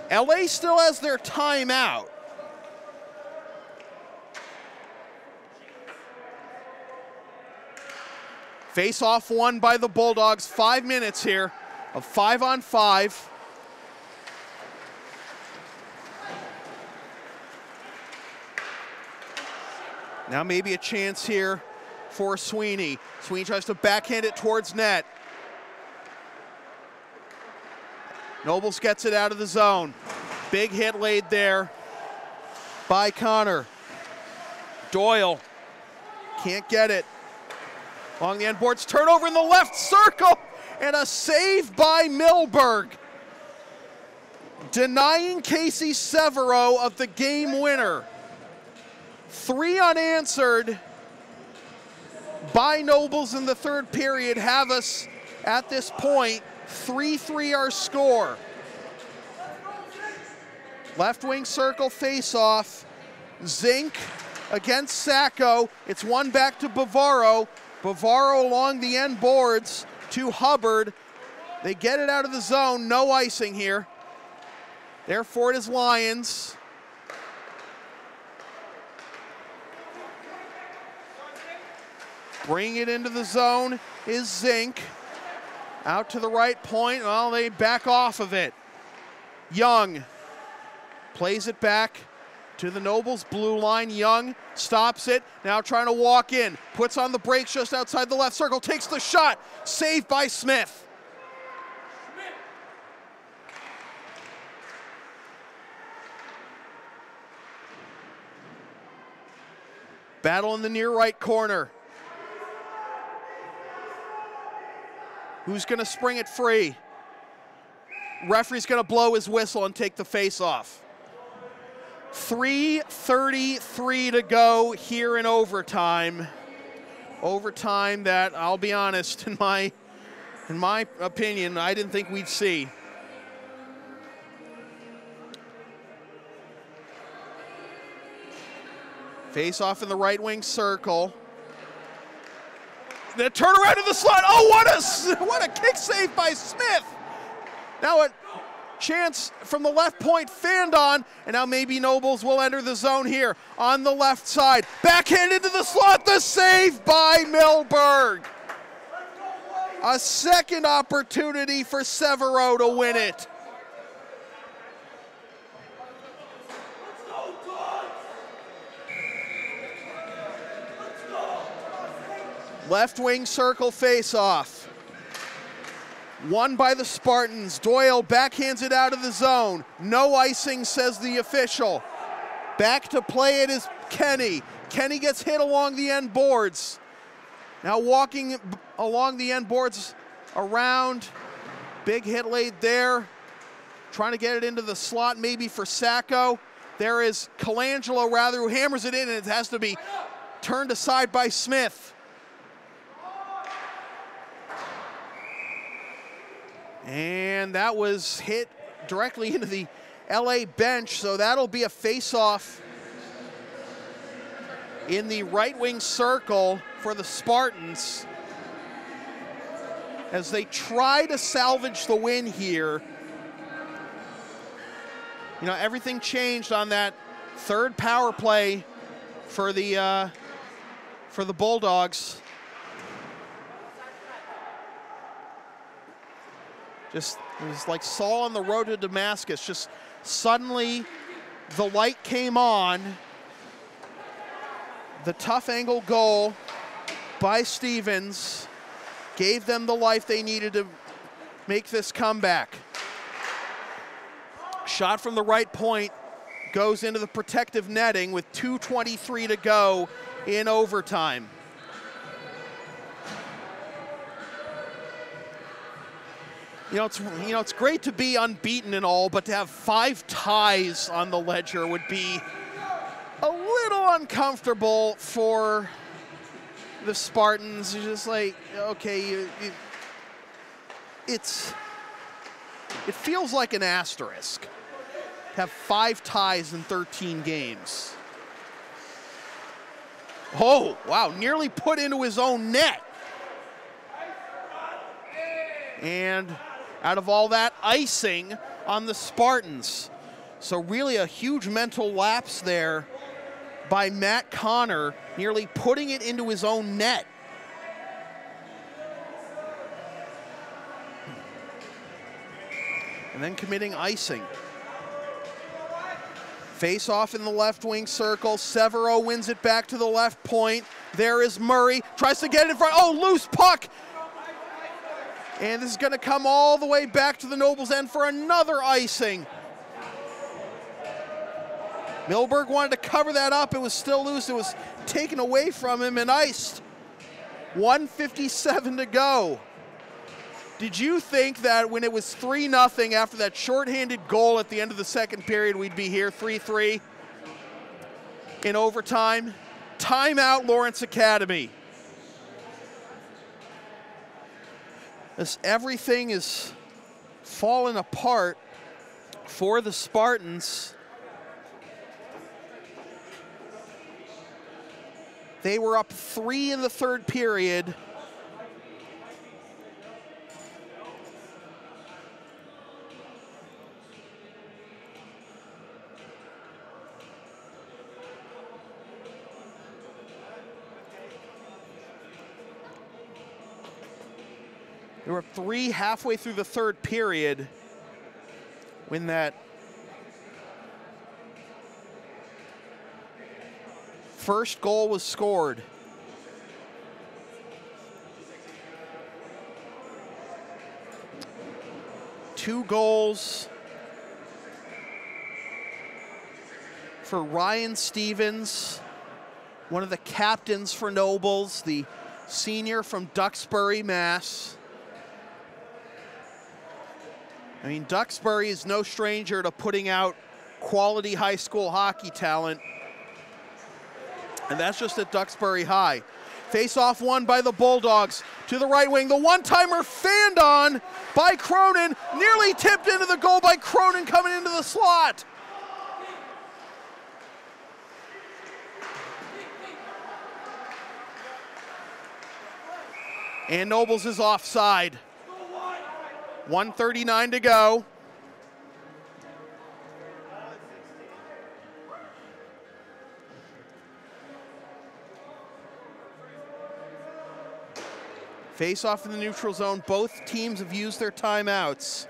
LA still has their timeout. Face-off won by the Bulldogs. 5 minutes here of 5-on-5. Now maybe a chance here for Sweeney. Sweeney tries to backhand it towards net. Nobles gets it out of the zone. Big hit laid there by Connor. Doyle can't get it. Along the end boards, turnover in the left circle, and a save by Milberg, denying Casey Severo of the game winner. 3 unanswered by Nobles in the third period have us at this point 3-3 our score. Left wing circle face-off. Zink against Sacco. It's one back to Bavaro. Bavaro along the end boards to Hubbard. They get it out of the zone. No icing here. Therefore it is Lions. Bring it into the zone is Zink. Out to the right point. Well, they back off of it. Young plays it back to the Nobles blue line. Young stops it. Now trying to walk in. Puts on the brakes just outside the left circle. Takes the shot. Saved by Smith. Battle in the near right corner. Who's going to spring it free? Referee's going to blow his whistle and take the face off. 3:33 to go here in overtime. Overtime that, I'll be honest, in my opinion, I didn't think we'd see. Face off in the right wing circle. The turnaround in the slot. Oh, what a kick save by Smith. Now a chance from the left point, fanned on, and now maybe Nobles will enter the zone here on the left side. Backhand into the slot, the save by Milberg. A second opportunity for Severo to win it. Left wing circle face-off. Won by the Spartans. Doyle backhands it out of the zone. No icing, says the official. Back to play it is Kenny. Kenny gets hit along the end boards. Now walking along the end boards around. Big hit laid there. Trying to get it into the slot maybe for Sacco. There is Colangelo rather, who hammers it in, and it has to be turned aside by Smith. And that was hit directly into the LA bench, so that'll be a face-off in the right wing circle for the Spartans as they try to salvage the win here. You know, everything changed on that third power play for the Bulldogs. It was like Saul on the road to Damascus. Just suddenly the light came on. The tough angle goal by Stevens gave them the life they needed to make this comeback. Shot from the right point goes into the protective netting with 2:23 to go in overtime. You know, it's great to be unbeaten and all, but to have 5 ties on the ledger would be a little uncomfortable for the Spartans. It's just like, okay, it feels like an asterisk to have 5 ties in 13 games. Oh, wow, nearly put into his own net. And out of all that icing on the Spartans. So really a huge mental lapse there by Matt Connor, nearly putting it into his own net. And then committing icing. Face off in the left wing circle. Severo wins it back to the left point. There is Murray, tries to get it in front. Oh, loose puck. And this is going to come all the way back to the Nobles' end for another icing. Milberg wanted to cover that up. It was still loose. It was taken away from him and iced. 1:57 to go. Did you think that when it was 3-0 after that shorthanded goal at the end of the second period, we'd be here 3-3 in overtime? Timeout, Lawrence Academy. As everything is falling apart for the Spartans. They were up 3 in the third period. They were up 3 halfway through the third period when that first goal was scored. Two goals for Ryan Stevens, one of the captains for Nobles, the senior from Duxbury, Mass. I mean, Duxbury is no stranger to putting out quality high school hockey talent. And that's just at Duxbury High. Face-off won by the Bulldogs to the right wing. The one-timer fanned on by Cronin, nearly tipped into the goal by Cronin coming into the slot. And Nobles is offside. 1:39 to go. Face off in the neutral zone. Both teams have used their timeouts.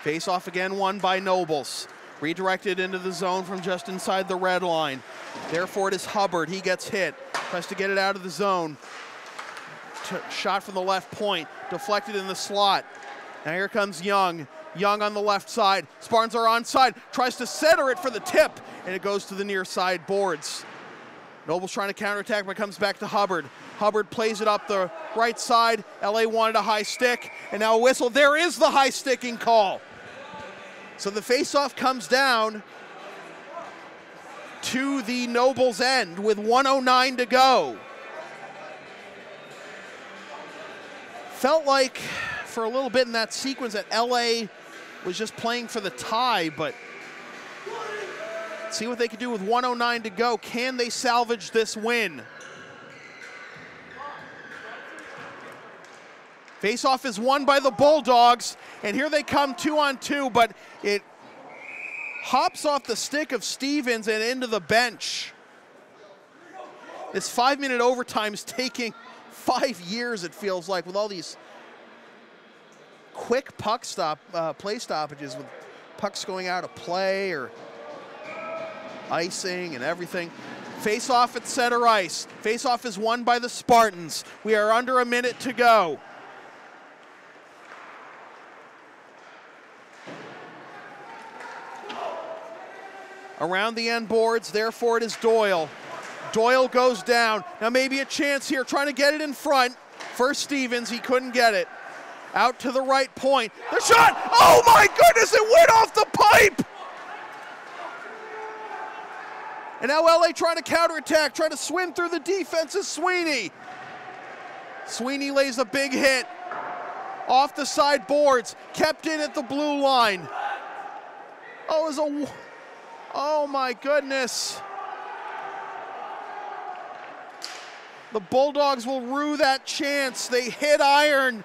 Face off again won by Nobles. Redirected into the zone from just inside the red line. Therefore it is Hubbard. He gets hit. Tries to get it out of the zone. Shot from the left point. Deflected in the slot. Now here comes Young. Young on the left side. Spartans are onside. Tries to center it for the tip. And it goes to the near side boards. Nobles trying to counterattack, but comes back to Hubbard. Hubbard plays it up the right side. LA wanted a high stick, and now a whistle. There is the high sticking call. So the faceoff comes down to the Nobles' end with 1:09 to go. Felt like for a little bit in that sequence that LA was just playing for the tie, but see what they can do with 1:09 to go. Can they salvage this win? Face-off is won by the Bulldogs, and here they come 2-on-2, but it hops off the stick of Stevens and into the bench. This 5-minute overtime is taking 5 years, it feels like, with all these quick puck play stoppages, with pucks going out of play or icing and everything. Face-off at center ice. Face-off is won by the Spartans. We are under a minute to go. Around the end boards, therefore it is Doyle. Doyle goes down. Now maybe a chance here, trying to get it in front. First Stevens, he couldn't get it. Out to the right point. The shot! Oh my goodness, it went off the pipe! And now LA trying to counterattack, trying to swim through the defense is Sweeney. Sweeney lays a big hit. Off the side boards, kept in at the blue line. Oh, it was a... Oh my goodness. The Bulldogs will rue that chance. They hit iron.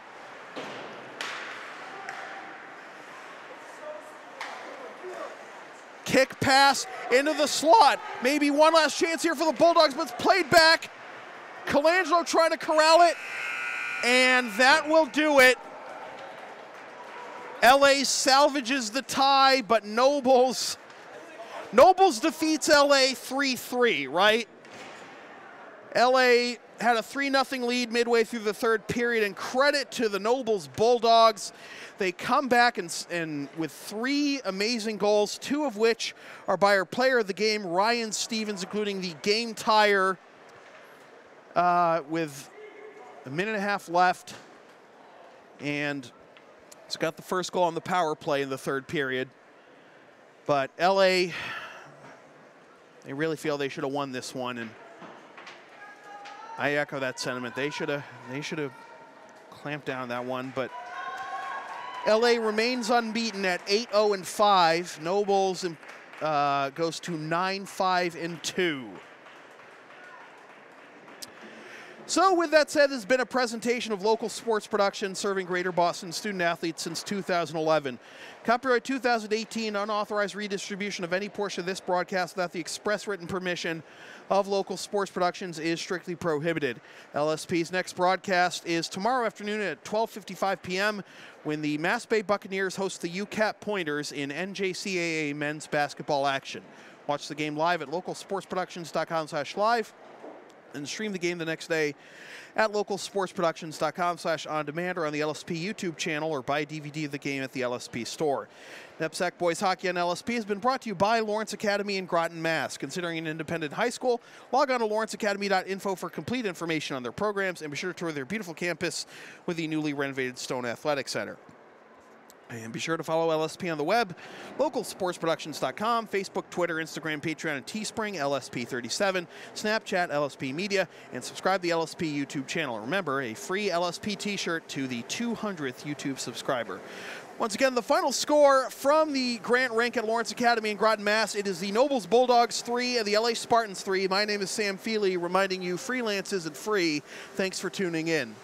Kick pass into the slot. Maybe one last chance here for the Bulldogs, but it's played back. Colangelo trying to corral it, and that will do it. LA salvages the tie, but Nobles defeats LA 3-3, right? LA had a 3-0 lead midway through the third period, and credit to the Nobles Bulldogs. They come back and with 3 amazing goals, 2 of which are by our player of the game, Ryan Stevens, including the game tire with a minute and a half left. And it's got the first goal on the power play in the third period. But LA, they really feel they should have won this one, and I echo that sentiment. They should have clamped down that one, but LA remains unbeaten at 8-0-5. Nobles goes to 9-5-2. So with that said, it's been a presentation of local sports production serving Greater Boston student athletes since 2011. Copyright 2018, unauthorized redistribution of any portion of this broadcast without the express written permission of local sports productions is strictly prohibited. LSP's next broadcast is tomorrow afternoon at 12:55 p.m. when the Mass Bay Buccaneers host the UCAP Pointers in NJCAA men's basketball action. Watch the game live at localsportsproductions.com/live. and stream the game the next day at localsportsproductions.com/on-demand or on the LSP YouTube channel, or buy a DVD of the game at the LSP store. Nepsac Boys Hockey on LSP has been brought to you by Lawrence Academy in Groton, Mass. Considering an independent high school, log on to lawrenceacademy.info for complete information on their programs, and be sure to tour their beautiful campus with the newly renovated Stone Athletic Center. And be sure to follow LSP on the web, localsportsproductions.com, Facebook, Twitter, Instagram, Patreon, and Teespring, LSP37, Snapchat, LSP Media, and subscribe to the LSP YouTube channel. Remember, a free LSP t-shirt to the 200th YouTube subscriber. Once again, the final score from the Grant Rink at Lawrence Academy in Groton, Mass. It is the Nobles Bulldogs 3 and the LA Spartans 3. My name is Sam Feely, reminding you freelance isn't free. Thanks for tuning in.